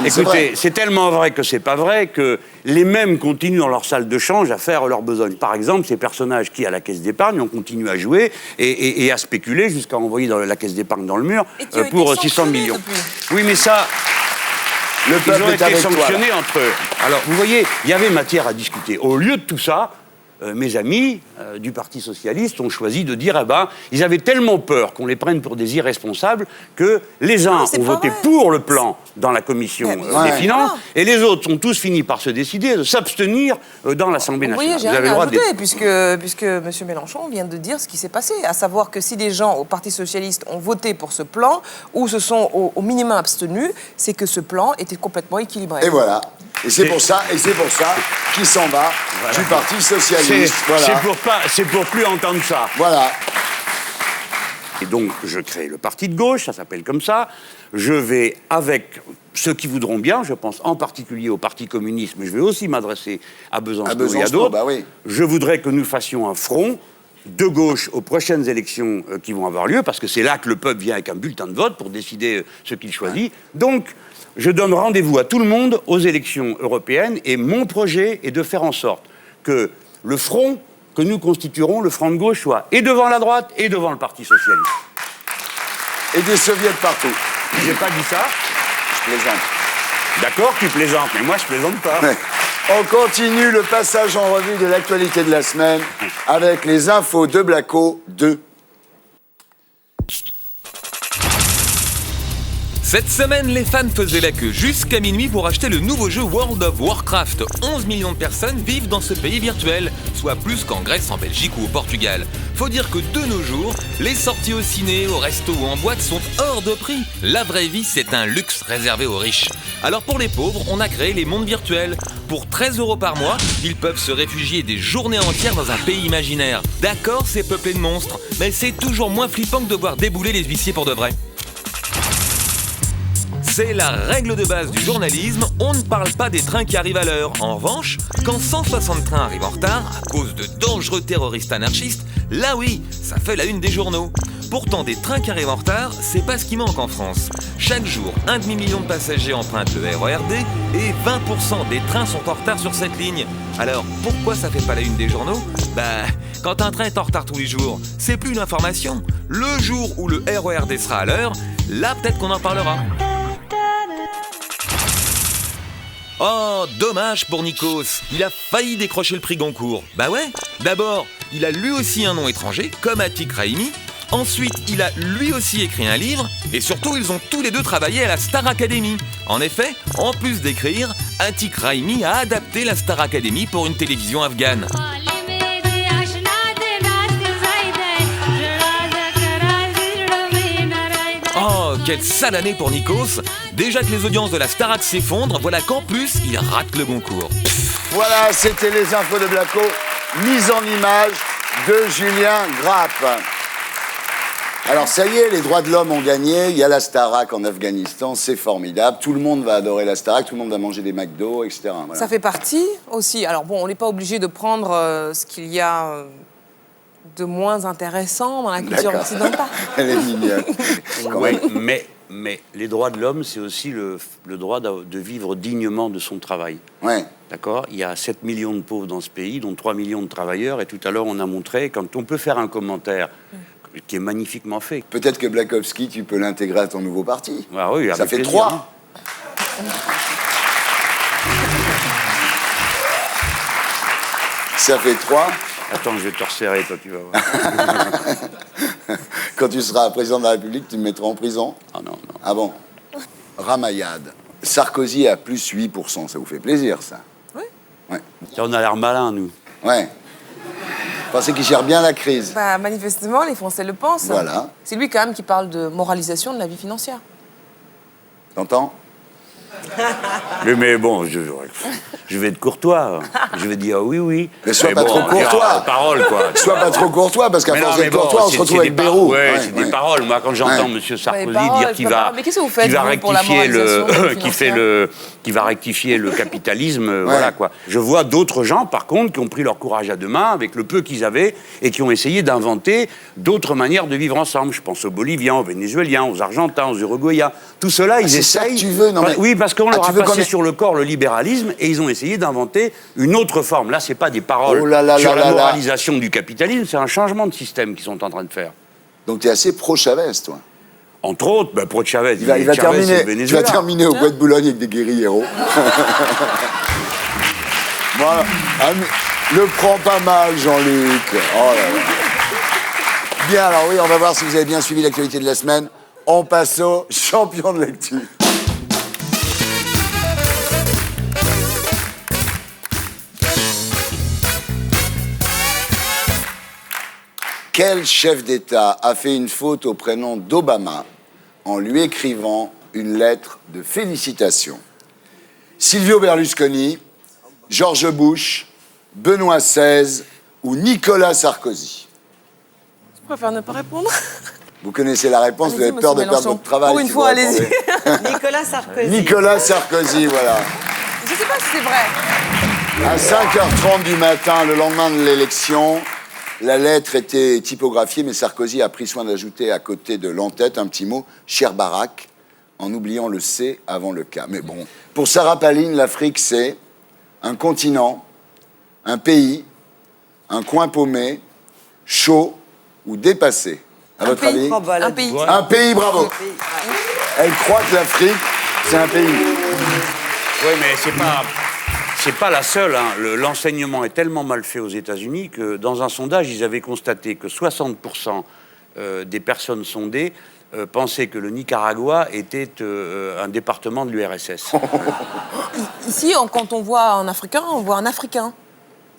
Écoutez, c'est tellement vrai que c'est pas vrai que les mêmes continuent dans leur salle de change à faire leur besogne. Par exemple, ces personnages qui, à la caisse d'épargne, ont continué à jouer et à spéculer jusqu'à envoyer la caisse d'épargne dans le mur pour 600 millions. Oui, mais ça... Le peuple ils ont été sanctionnés entre eux. Alors, vous voyez, il y avait matière à discuter. Au lieu de tout ça, mes amis du Parti socialiste ont choisi de dire, ils avaient tellement peur qu'on les prenne pour des irresponsables que les uns ont voté pour le plan dans la commission des finances et les autres ont tous fini par se décider de s'abstenir dans l'Assemblée nationale. Oui, j'ai rien à ajouter, puisque M. Mélenchon vient de dire ce qui s'est passé, à savoir que si des gens au Parti socialiste ont voté pour ce plan ou se sont au minimum abstenus, c'est que ce plan était complètement équilibré. Et voilà. Et c'est pour ça qu'il s'en va du Parti socialiste. C'est pour plus entendre ça. Voilà. Et donc, je crée le parti de gauche, ça s'appelle comme ça. Je vais avec ceux qui voudront bien, je pense en particulier au Parti communiste, mais je vais aussi m'adresser à Besançon et à d'autres. Je voudrais que nous fassions un front de gauche aux prochaines élections qui vont avoir lieu, parce que c'est là que le peuple vient avec un bulletin de vote pour décider ce qu'il choisit. Donc, je donne rendez-vous à tout le monde aux élections européennes et mon projet est de faire en sorte que le front que nous constituerons, le front de gauche, soit et devant la droite et devant le Parti socialiste. Et des soviets partout. J'ai pas dit ça. Je plaisante. D'accord, tu plaisantes, mais moi je plaisante pas. Ouais. On continue le passage en revue de l'actualité de la semaine avec les infos de Blacko 2. Cette semaine, les fans faisaient la queue jusqu'à minuit pour acheter le nouveau jeu World of Warcraft. 11 millions de personnes vivent dans ce pays virtuel, soit plus qu'en Grèce, en Belgique ou au Portugal. Faut dire que de nos jours, les sorties au ciné, au resto ou en boîte sont hors de prix. La vraie vie, c'est un luxe réservé aux riches. Alors pour les pauvres, on a créé les mondes virtuels. Pour 13 € par mois, ils peuvent se réfugier des journées entières dans un pays imaginaire. D'accord, c'est peuplé de monstres, mais c'est toujours moins flippant que de voir débouler les huissiers pour de vrai. C'est la règle de base du journalisme, on ne parle pas des trains qui arrivent à l'heure. En revanche, quand 160 trains arrivent en retard à cause de dangereux terroristes anarchistes, là oui, ça fait la une des journaux. Pourtant, des trains qui arrivent en retard, c'est pas ce qui manque en France. Chaque jour, 1,5 million de passagers empruntent le RERD et 20% des trains sont en retard sur cette ligne. Alors, pourquoi ça fait pas la une des journaux? Quand un train est en retard tous les jours, c'est plus une information. Le jour où le RERD sera à l'heure, là peut-être qu'on en parlera. Oh, dommage pour Nikos, il a failli décrocher le prix Goncourt. Bah ouais, d'abord, il a lui aussi un nom étranger, comme Atik Raimi. Ensuite, il a lui aussi écrit un livre. Et surtout, ils ont tous les deux travaillé à la Star Academy. En effet, en plus d'écrire, Atik Raimi a adapté la Star Academy pour une télévision afghane. Oh, quelle sale année pour Nikos. Déjà que les audiences de la Starac s'effondrent, voilà qu'en plus, il rate le Goncourt. Voilà, c'était les infos de Blacko, mise en image de Julien Grappe. Alors ça y est, les droits de l'homme ont gagné, il y a la Starac en Afghanistan, c'est formidable, tout le monde va adorer la Starac, tout le monde va manger des McDo, etc. Voilà. Ça fait partie aussi, alors bon, on n'est pas obligé de prendre ce qu'il y a de moins intéressant dans la culture occidentale. Elle est mignonne. Oui, mais les droits de l'homme, c'est aussi le droit de vivre dignement de son travail. Ouais. D'accord? Il y a 7 millions de pauvres dans ce pays, dont 3 millions de travailleurs, et tout à l'heure, on a montré, quand on peut faire un commentaire qui est magnifiquement fait. Peut-être que Blakowski, tu peux l'intégrer à ton nouveau parti. Ah oui, ça fait plaisir, 3. hein. Ça fait 3. Attends, je vais te resserrer, toi, tu vas voir. Quand tu seras président de la République, tu me mettras en prison? Ah non, non. Ah bon? Ramayad. Sarkozy à plus 8%, ça vous fait plaisir, ça? Oui. Ouais. On a l'air malin, nous. Ouais. Vous pensez qu'il gère bien la crise? Manifestement, les Français le pensent. Voilà. C'est lui quand même qui parle de moralisation de la vie financière. T'entends? Mais bon, je vais être courtois. Je vais dire oui, oui. Mais sois pas trop courtois. Parole, quoi. Sois pas trop courtois, parce qu'à force d'être courtois, on se retrouve avec Bérou. Ouais, c'est des paroles. Moi, quand j'entends M. Sarkozy dire qu'il va rectifier le capitalisme, voilà quoi. Je vois d'autres gens, par contre, qui ont pris leur courage à deux mains avec le peu qu'ils avaient et qui ont essayé d'inventer d'autres manières de vivre ensemble. Je pense aux Boliviens, aux Vénézuéliens, aux Argentins, aux Uruguayens. Tout cela, ils essayent. C'est ça que tu veux, non mais... Oui, parce qu'on leur a passé sur le corps le libéralisme et ils ont essayé d'inventer une autre forme. Là, c'est pas des paroles sur la moralisation du capitalisme, c'est un changement de système qu'ils sont en train de faire. Donc tu es assez pro-Chavez, toi? Entre autres, pro Chavez. Il va terminer au Bois de Boulogne avec des guérilleros. Voilà. Le prends pas mal, Jean-Luc. Oh là là. Bien, alors oui, on va voir si vous avez bien suivi l'actualité de la semaine. On passe au champion de lecture. Quel chef d'État a fait une faute au prénom d'Obama en lui écrivant une lettre de félicitations? Silvio Berlusconi, George Bush, Benoît XVI ou Nicolas Sarkozy? Je préfère ne pas répondre. Vous connaissez la réponse, vous avez peur de perdre votre travail. Pour une fois, allez-y. Nicolas Sarkozy. Nicolas Sarkozy, voilà. Je ne sais pas si c'est vrai. À 5h30 du matin, le lendemain de l'élection, la lettre était typographiée, mais Sarkozy a pris soin d'ajouter à côté de l'en-tête un petit mot « Cher Barack », en oubliant le C avant le K. Mais bon, pour Sarah Palin, l'Afrique, c'est un continent, un pays, un coin paumé, chaud ou dépassé. À votre avis? Un pays. Ouais. Un pays, bravo. Elle croit que l'Afrique, c'est un pays. Oui, mais c'est pas la seule. Hein. L'enseignement est tellement mal fait aux États-Unis que dans un sondage, ils avaient constaté que 60% des personnes sondées pensaient que le Nicaragua était un département de l'URSS. Ici, quand on voit un Africain, on voit un Africain.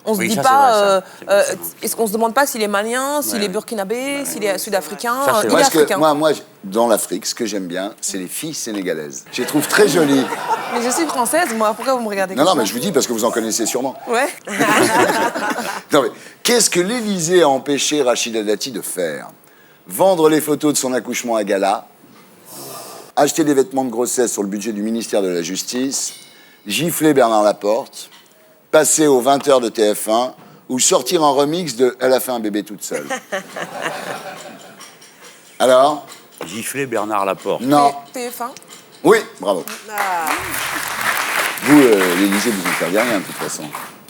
On se dit ça, pas. c'est vrai, ça. Est-ce qu'on se demande pas s'il est malien, s'il est burkinabé, s'il est sud-africain? Ça, c'est Il vrai. est africain. Moi, dans l'Afrique, ce que j'aime bien, c'est les filles sénégalaises. Je les trouve très jolies. Mais je suis française, moi. Pourquoi vous me regardez Non, comme mais ça? je vous dis parce que vous en connaissez sûrement. Ouais. Non, mais qu'est-ce que l'Élysée a empêché Rachida Dati de faire? Vendre les photos de son accouchement à gala, acheter des vêtements de grossesse sur le budget du ministère de la Justice, gifler Bernard Laporte, passer aux 20h de TF1 ou sortir un remix de « Elle a fait un bébé toute seule ». Alors? Gifler Bernard Laporte. Non. TF1. Oui, bravo. Vous, l'Élysée, vous interdit rien, de toute façon.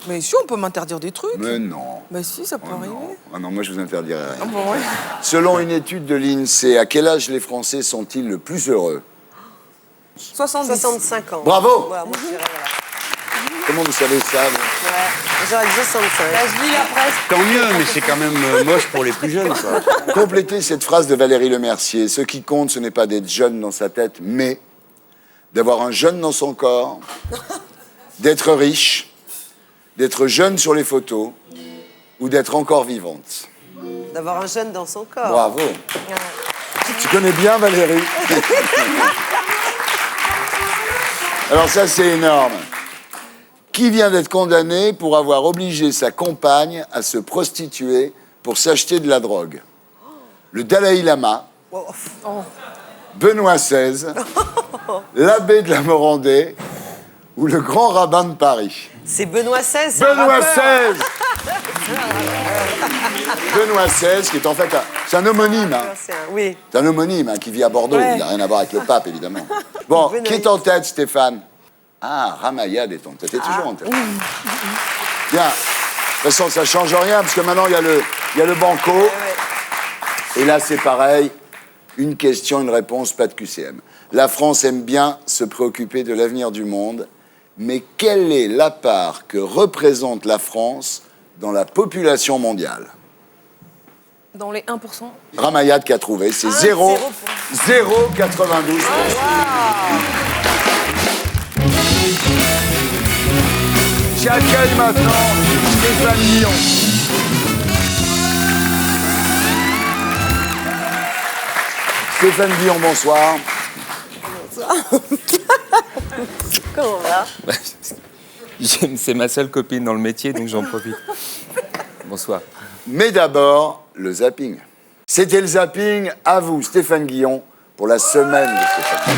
Mais si, on peut m'interdire des trucs. Mais non. Mais si, ça peut Oh arriver. non. Ah non, moi, je vous interdirai rien. Ah bon, ouais. Selon une étude de l'INSEE, à quel âge les Français sont-ils le plus heureux? 65 ans. Bravo. Voilà, moi, je dirais, voilà. Comment vous savez ça vous Ouais, j'aurais dit 65. Je lis la presse. Tant mieux, mais c'est quand même moche pour les plus jeunes, quoi. Complétez cette phrase de Valérie Lemercier. Ce qui compte, ce n'est pas d'être jeune dans sa tête, mais d'avoir un jeune dans son corps, d'être riche, d'être jeune sur les photos ou d'être encore vivante. D'avoir un jeune dans son corps. Bravo. Tu connais bien Valérie. Alors ça, c'est énorme. Qui vient d'être condamné pour avoir obligé sa compagne à se prostituer pour s'acheter de la drogue? Le Dalai Lama, Benoît XVI, l'abbé de la Morandais ou le grand rabbin de Paris? C'est Benoît XVI. Benoît XVI. Benoît XVI, qui est en fait c'est un homonyme. Hein. Oui. C'est un homonyme hein, qui vit à Bordeaux. Ouais. Il n'a rien à voir avec le pape, évidemment. Bon, Benoît. qui est en tête, Stéphane? Ah, Ramayad est en tête. T'es toujours en tête. Bien. De toute façon, ça ne change rien, parce que maintenant, il y a le banco. Et là, c'est pareil. Une question, une réponse, pas de QCM. La France aime bien se préoccuper de l'avenir du monde, mais quelle est la part que représente la France dans la population mondiale? Dans les 1%. Ramayad qui a trouvé, c'est 0,92%. J'accueille maintenant Stéphane Guillon. Stéphane Guillon, bonsoir. Comment on va? C'est ma seule copine dans le métier, donc j'en profite. Bonsoir. Mais d'abord, le zapping. C'était le zapping. À vous, Stéphane Guillon, pour la semaine de Stéphane.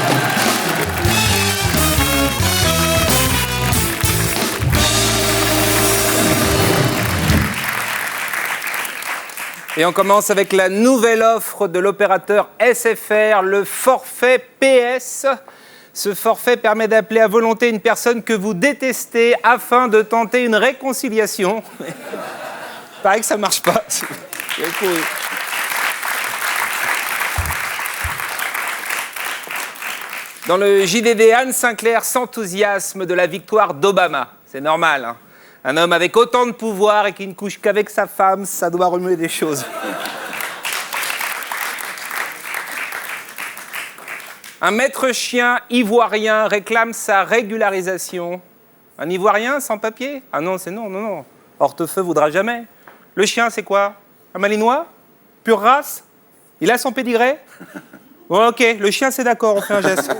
Et on commence avec la nouvelle offre de l'opérateur SFR, le forfait PS. Ce forfait permet d'appeler à volonté une personne que vous détestez afin de tenter une réconciliation. Pareil que ça marche pas. Dans le JDD, Anne Sinclair s'enthousiasme de la victoire d'Obama. C'est normal, hein. Un homme avec autant de pouvoir et qui ne couche qu'avec sa femme, ça doit remuer des choses. Un maître chien ivoirien réclame sa régularisation. Un ivoirien sans papier? Ah non, c'est non, non, non. Hortefeux voudra jamais. Le chien, c'est quoi? Un malinois? Pure race? Il a son pédigré? Bon, ok, le chien, c'est d'accord, on fait un geste.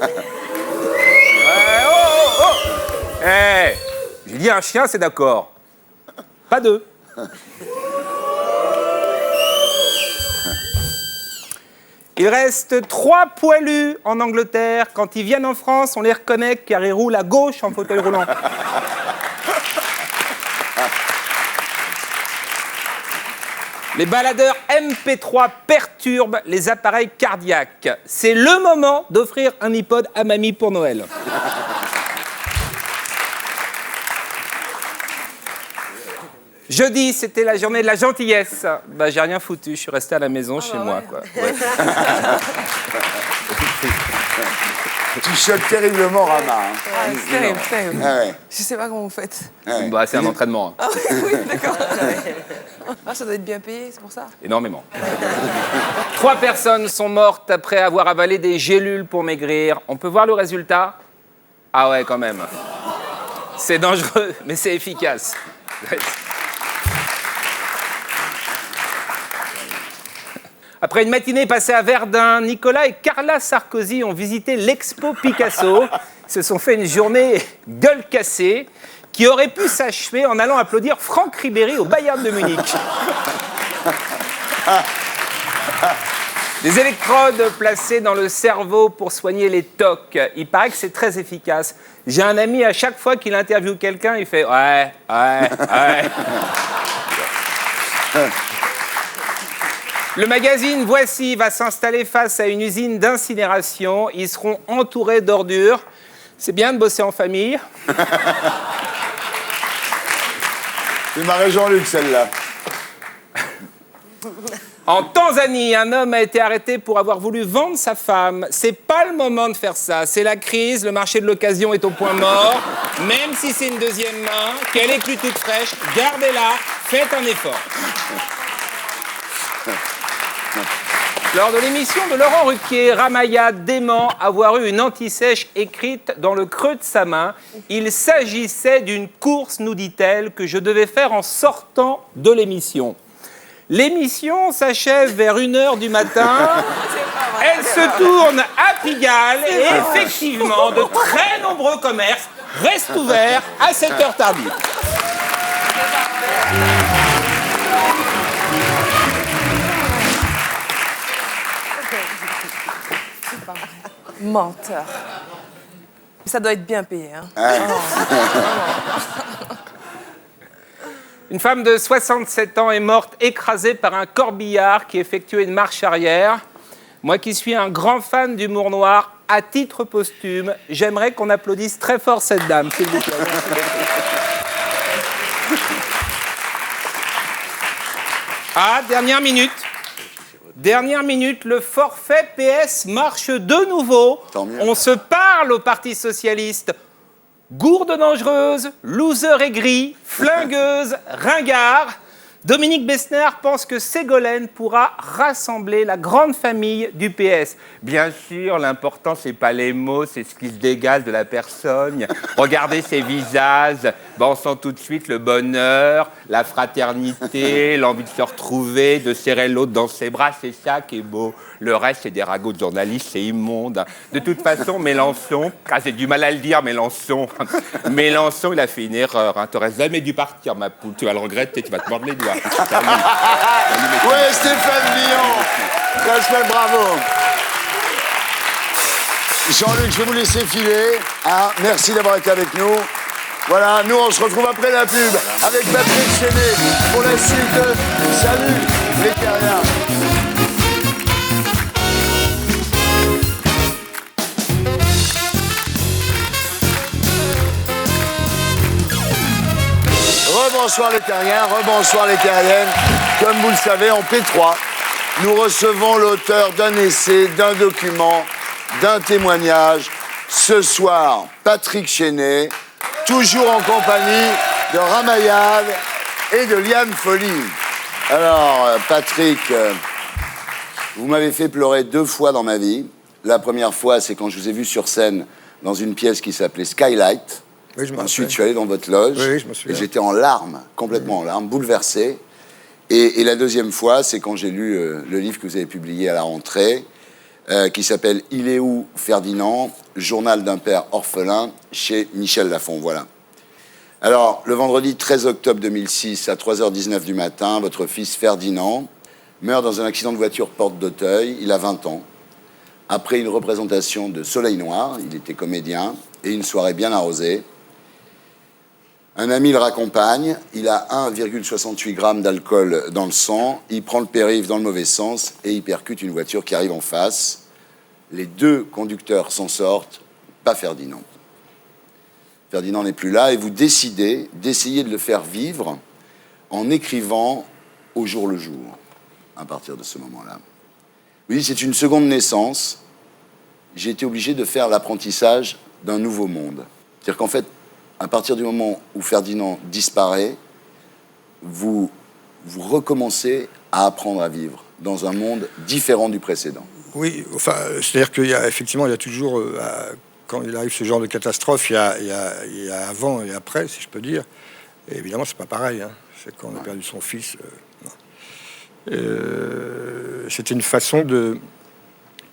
Hey, j'ai dit un chien, c'est d'accord. Pas deux. Il reste 3 poilus en Angleterre. Quand ils viennent en France, on les reconnaît car ils roulent à gauche en fauteuil roulant. Les baladeurs MP3 perturbent les appareils cardiaques. C'est le moment d'offrir un iPod à mamie pour Noël. Jeudi, c'était la journée de la gentillesse. Bah, j'ai rien foutu, je suis resté à la maison chez moi, quoi. Ouais. Tu choques terriblement Rama. Hein. Ah, c'est terrible, terrible. Ah ouais. Je sais pas comment vous faites. Ouais. Bah, c'est un entraînement, hein. Ah oui, d'accord. Ah, ça doit être bien payé, c'est pour ça. Énormément. 3 personnes sont mortes après avoir avalé des gélules pour maigrir. On peut voir le résultat? Ah ouais, quand même. C'est dangereux, mais c'est efficace. Après une matinée passée à Verdun, Nicolas et Carla Sarkozy ont visité l'Expo Picasso. Ils se sont fait une journée gueule cassée qui aurait pu s'achever en allant applaudir Franck Ribéry au Bayern de Munich. Des électrodes placées dans le cerveau pour soigner les TOC. Il paraît que c'est très efficace. J'ai un ami, à chaque fois qu'il interviewe quelqu'un, il fait « ouais, ouais, ouais ». Le magazine Voici va s'installer face à une usine d'incinération. Ils seront entourés d'ordures. C'est bien de bosser en famille. C'est marré Jean-Luc, celle-là. En Tanzanie, un homme a été arrêté pour avoir voulu vendre sa femme. C'est pas le moment de faire ça. C'est la crise, le marché de l'occasion est au point mort. Même si c'est une deuxième main, qu'elle est plus toute fraîche, gardez-la, faites un effort. Lors de l'émission de Laurent Ruquier, Ramaya dément avoir eu une anti-sèche écrite dans le creux de sa main. Il s'agissait d'une course, nous dit-elle, que je devais faire en sortant de l'émission. L'émission s'achève vers 1h du matin. Elle se tourne à Pigalle et effectivement, de très nombreux commerces restent ouverts à cette heure tardive. Menteur. Ça doit être bien payé, hein. Une femme de 67 ans est morte écrasée par un corbillard qui effectuait une marche arrière. Moi qui suis un grand fan d'humour noir, à titre posthume, j'aimerais qu'on applaudisse très fort cette dame, s'il vous plaît. Ah, dernière minute. Dernière minute, le forfait PS marche de nouveau. On se parle au Parti socialiste. Gourde dangereuse, loser aigri, flingueuse, ringard. Dominique Besnéard pense que Ségolène pourra rassembler la grande famille du PS. Bien sûr, l'important, c'est pas les mots, c'est ce qui se dégage de la personne. Regardez ses visages, on sent tout de suite le bonheur, la fraternité, l'envie de se retrouver, de serrer l'autre dans ses bras, c'est ça qui est beau. Le reste, c'est des ragots de journalistes, c'est immonde. De toute façon, Mélenchon, j'ai du mal à le dire, Mélenchon, il a fait une erreur. T'aurais jamais dû partir, ma poule. Tu vas le regretter, tu vas te mordre les doigts. Ouais, Stéphane Billon. Pascal, bravo. Jean-Luc, je vais vous laisser filer. Hein. Merci d'avoir été avec nous. Voilà, nous, on se retrouve après la pub avec Patrick Chenet pour la suite de Salut les Terriens. Rebonsoir les Terriens, rebonsoir les Terriennes. Comme vous le savez, en P3, nous recevons l'auteur d'un essai, d'un document, d'un témoignage. Ce soir, Patrick Chenet, toujours en compagnie de Ramayad et de Liane Folly. Alors, Patrick, vous m'avez fait pleurer 2 fois dans ma vie. La première fois, c'est quand je vous ai vu sur scène dans une pièce qui s'appelait Skylight. Oui, je Ensuite, je suis allé dans votre loge et j'étais en larmes, complètement en larmes, bouleversé. Et la deuxième fois, c'est quand j'ai lu le livre que vous avez publié à la rentrée, qui s'appelle « Il est où Ferdinand ?» Journal d'un père orphelin, chez Michel Lafon, voilà. Alors, le vendredi 13 octobre 2006, à 3h19 du matin, votre fils Ferdinand meurt dans un accident de voiture porte d'Auteuil. Il a 20 ans. Après une représentation de Soleil Noir, il était comédien, et une soirée bien arrosée. Un ami le raccompagne, il a 1,68 grammes d'alcool dans le sang, il prend le périph' dans le mauvais sens et il percute une voiture qui arrive en face. Les 2 conducteurs s'en sortent, pas Ferdinand. Ferdinand n'est plus là et vous décidez d'essayer de le faire vivre en écrivant au jour le jour, à partir de ce moment-là. Oui, c'est une seconde naissance. J'ai été obligé de faire l'apprentissage d'un nouveau monde. C'est-à-dire qu'en fait, à partir du moment où Ferdinand disparaît, vous recommencez à apprendre à vivre dans un monde différent du précédent. Oui, enfin, c'est-à-dire qu'il y a effectivement, il y a toujours, quand il arrive ce genre de catastrophe, il y a avant et après, si je peux dire. Et évidemment, c'est pas pareil. Hein. C'est quand on a perdu son fils. C'était une façon de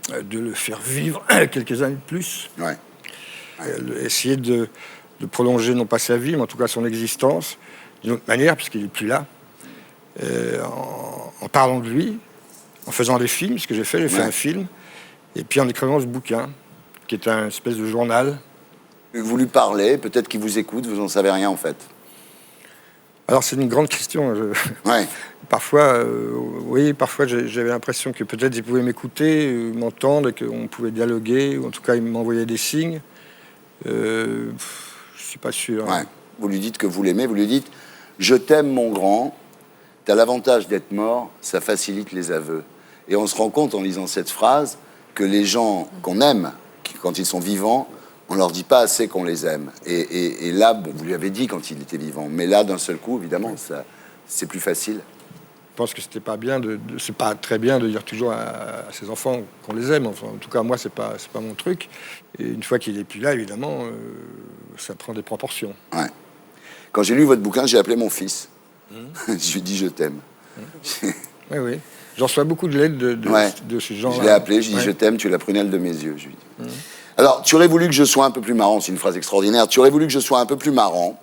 le faire vivre quelques années de plus. Ouais. Essayer de prolonger non pas sa vie, mais en tout cas son existence, d'une autre manière, puisqu'il n'est plus là, en parlant de lui, en faisant des films, ce que j'ai fait un film, et puis en écrivant ce bouquin, qui est un espèce de journal. Vous lui parlez, peut-être qu'il vous écoute, vous n'en savez rien en fait. Alors c'est une grande question, parfois, oui, parfois j'avais l'impression que peut-être ils pouvaient m'écouter, m'entendre, et qu'on pouvait dialoguer, ou en tout cas ils m'envoyaient des signes. Je suis pas sûr. Ouais. Vous lui dites que vous l'aimez, vous lui dites « Je t'aime, mon grand, t'as l'avantage d'être mort, ça facilite les aveux. » Et on se rend compte en lisant cette phrase que les gens qu'on aime, quand ils sont vivants, on leur dit pas assez qu'on les aime. Et là, bon, vous lui avez dit quand il était vivant, mais là, d'un seul coup, évidemment, ça, c'est plus facile. Je pense que c'était pas bien c'est pas très bien de dire toujours à ses enfants qu'on les aime. Enfin, en tout cas, moi, c'est pas mon truc. Et une fois qu'il est plus là, évidemment, ça prend des proportions. Ouais. Quand j'ai lu votre bouquin, j'ai appelé mon fils. Je lui ai dit je t'aime. Oui, oui. J'en reçois beaucoup de lettres de ce genre-là. Je l'ai appelé, je lui ai dit je t'aime, tu es la prunelle de mes yeux. Je lui ai dit. Alors, tu aurais voulu que je sois un peu plus marrant, c'est une phrase extraordinaire. Tu aurais voulu que je sois un peu plus marrant.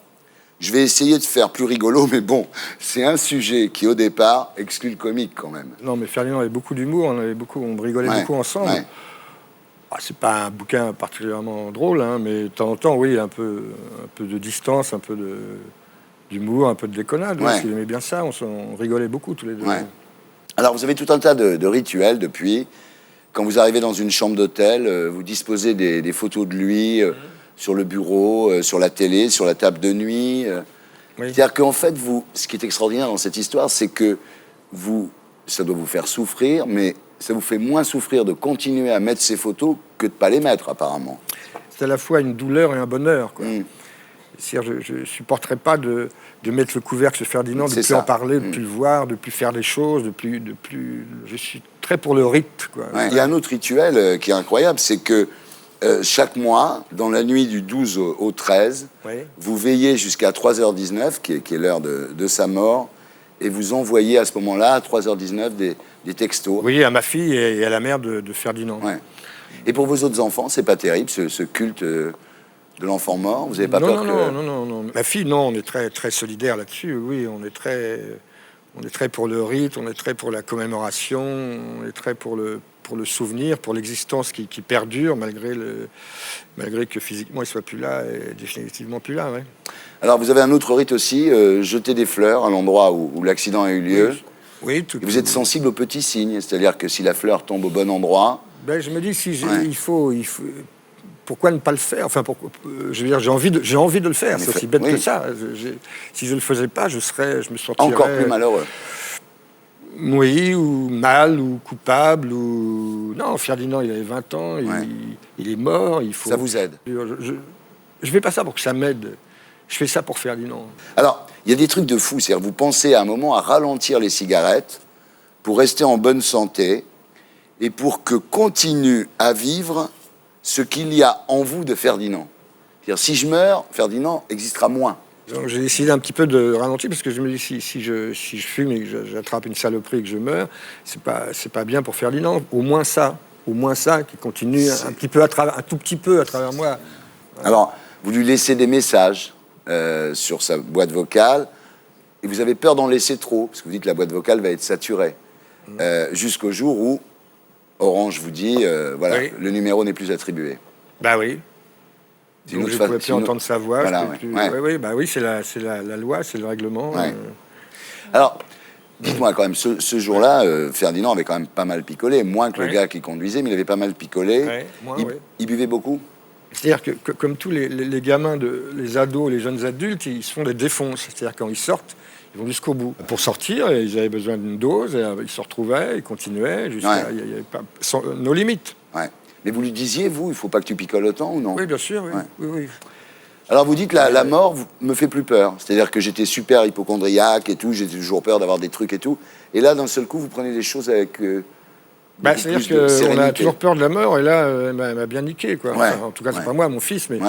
Je vais essayer de faire plus rigolo, mais bon, c'est un sujet qui, au départ, exclut le comique quand même. Non, mais Ferdinand avait beaucoup d'humour, on rigolait beaucoup ensemble. Ouais. Ah, c'est pas un bouquin particulièrement drôle, hein, mais de temps en temps, oui, un peu de distance, un peu d'humour, un peu de déconnade. Ouais. Il aimait bien ça, on rigolait beaucoup tous les deux. Ouais. Alors, vous avez tout un tas de rituels depuis. Quand vous arrivez dans une chambre d'hôtel, vous disposez des photos de lui sur le bureau, sur la télé, sur la table de nuit. Oui. C'est-à-dire qu'en fait, ce qui est extraordinaire dans cette histoire, c'est que ça doit vous faire souffrir, mais ça vous fait moins souffrir de continuer à mettre ces photos que de ne pas les mettre, apparemment. C'est à la fois une douleur et un bonheur, quoi. C'est-à-dire, je ne supporterais pas de mettre le couvercle sur Ferdinand, de ne plus en parler, de ne plus le voir, de ne plus faire des choses, de plus... Je suis très pour le rite, quoi. Ouais. Il y a un autre rituel qui est incroyable, c'est que chaque mois, dans la nuit du 12 au 13, vous veillez jusqu'à 3h19, qui est l'heure de sa mort, et vous envoyez à ce moment-là, à 3h19, des textos. Oui, à ma fille et à la mère de Ferdinand. Ouais. Et pour vos autres enfants, c'est pas terrible, ce culte de l'enfant mort? Vous n'avez pas peur que... Non. Ma fille, non, on est très, très solidaire là-dessus. Oui, on est très pour le rite, on est très pour la commémoration, on est très pour le souvenir, pour l'existence qui perdure malgré que physiquement il soit plus là et définitivement plus là. Ouais. Alors vous avez un autre rite aussi, jeter des fleurs à l'endroit où l'accident a eu lieu. Oui, tout. Vous êtes sensible aux petits signes, c'est-à-dire que si la fleur tombe au bon endroit. Ben, je me dis il faut. Pourquoi ne pas le faire? Enfin, je veux dire, j'ai envie de le faire. C'est aussi bête que ça. Si je ne le faisais pas, je me sentirais encore plus malheureux. Oui, ou mal, ou coupable, ou... Non, Ferdinand, il avait 20 ans, il est mort, il faut... Ça vous aide? Je fais pas ça pour que ça m'aide. Je fais ça pour Ferdinand. Alors, il y a des trucs de fou. C'est-à-dire, vous pensez à un moment à ralentir les cigarettes pour rester en bonne santé et pour que continue à vivre ce qu'il y a en vous de Ferdinand. C'est-à-dire, si je meurs, Ferdinand existera moins. Donc, j'ai décidé un petit peu de ralentir parce que je me dis si je fume et que j'attrape une saloperie et que je meurs, c'est pas bien pour Ferdinand. Au moins ça qui continue un tout petit peu à travers moi. Alors, vous lui laissez des messages sur sa boîte vocale et vous avez peur d'en laisser trop parce que vous dites que la boîte vocale va être saturée jusqu'au jour où Orange vous dit voilà, le numéro n'est plus attribué. Bah oui. Donc je ne pouvais plus entendre sa voix. Voilà, oui, c'est la loi, c'est le règlement. Ouais. Alors, dites-moi quand même, ce jour-là, Ferdinand avait quand même pas mal picolé, moins que le gars qui conduisait, mais il avait pas mal picolé. Il buvait beaucoup? C'est-à-dire que comme tous les gamins, les ados, les jeunes adultes, ils se font des défonces. C'est-à-dire quand ils sortent, ils vont jusqu'au bout. Pour sortir, ils avaient besoin d'une dose, et ils se retrouvaient, ils continuaient, jusqu'à il y avait pas, nos limites. Ouais. Mais vous lui disiez, vous, il ne faut pas que tu picoles autant ou non? Oui, bien sûr, oui. Alors vous dites, la mort me fait plus peur. C'est-à-dire que j'étais super hypocondriaque et tout, j'ai toujours peur d'avoir des trucs et tout. Et là, d'un seul coup, vous prenez les choses avec... c'est-à-dire qu'on a toujours peur de la mort, et là, elle m'a bien niqué, quoi. Ouais. Enfin, en tout cas, c'est pas moi, mon fils, mais...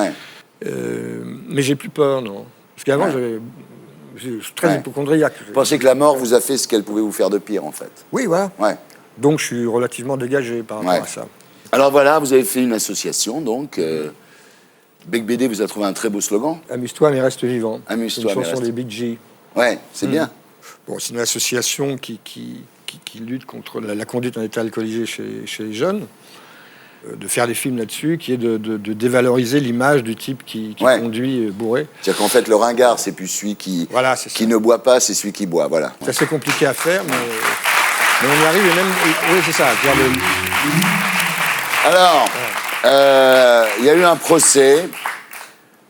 mais j'ai plus peur, non. Parce qu'avant, je suis très hypocondriaque. Vous pensez que la mort vous a fait ce qu'elle pouvait vous faire de pire, en fait? Oui, voilà. Ouais. Donc, je suis relativement dégagé par rapport à ça. Alors voilà, vous avez fait une association, donc... Bec BD vous a trouvé un très beau slogan. Amuse-toi, mais reste vivant. Amuse-toi, mais reste vivant. C'est une chanson des Bee Gees. Ouais, c'est bien. Bon, c'est une association qui lutte contre la conduite en état alcoolisé chez les jeunes. de faire des films là-dessus, qui est de dévaloriser l'image du type qui conduit bourré. C'est-à-dire qu'en fait, le ringard, c'est plus celui qui ne boit pas, c'est celui qui boit, voilà. C'est assez compliqué à faire, mais on y arrive, et même... Oui, c'est ça. Alors, il y a eu un procès.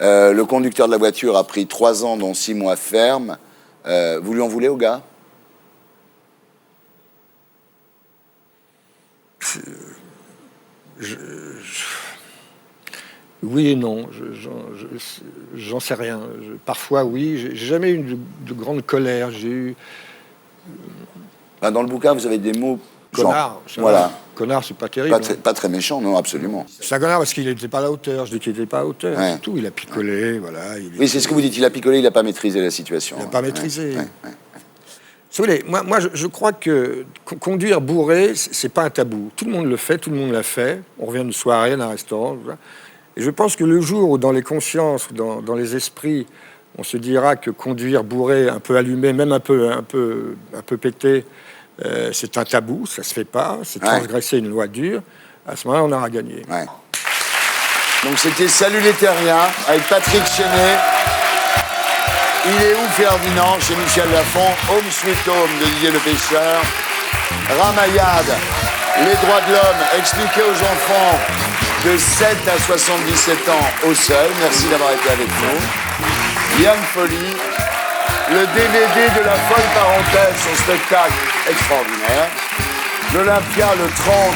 Le conducteur de la voiture a pris 3 ans, dont 6 mois ferme. Vous lui en voulez au gars? Oui et non, j'en sais rien. Parfois, oui. J'ai jamais eu de grande colère. J'ai eu... Dans le bouquin, vous avez des mots... Connard. Voilà. Connard, c'est pas terrible. Pas très méchant, non, absolument. C'est un connard parce qu'il n'était pas à la hauteur. Je dis qu'il n'était pas à la hauteur, c'est tout. Il a picolé, voilà. Oui, c'est ce que vous dites. Il a picolé, il n'a pas maîtrisé la situation. Il n'a pas maîtrisé. Vous savez, moi je crois que conduire bourré, c'est pas un tabou. Tout le monde le fait, tout le monde l'a fait. On revient d'une soirée, d'un restaurant. Et je pense que le jour où dans les consciences, dans les esprits, on se dira que conduire bourré, un peu allumé, même un peu pété, c'est un tabou, ça se fait pas, c'est transgresser une loi dure, à ce moment-là, on aura gagné. Ouais. Donc c'était Salut les Terriens, avec Patrick Chenet. Il est où Ferdinand, chez Michel Lafon, Home Sweet Home de Didier Le Pêcheur, Ramayad, les droits de l'homme, expliqués aux enfants de 7 à 77 ans au seuil. Merci d'avoir été avec nous. Yann Folly, le DVD de La Folle Parenthèse, son spectacle extraordinaire. L'Olympia le 30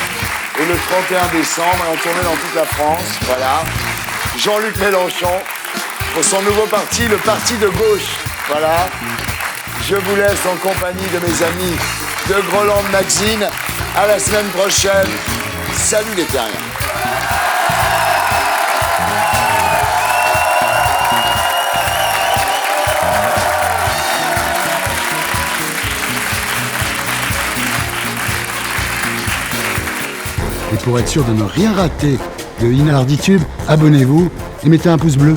et le 31 décembre, en tournée dans toute la France. Voilà. Jean-Luc Mélenchon, pour son nouveau parti, le Parti de gauche. Voilà. Je vous laisse en compagnie de mes amis de Groland Magazine. À la semaine prochaine. Salut les terriens. Et pour être sûr de ne rien rater de Inarditube, abonnez-vous et mettez un pouce bleu.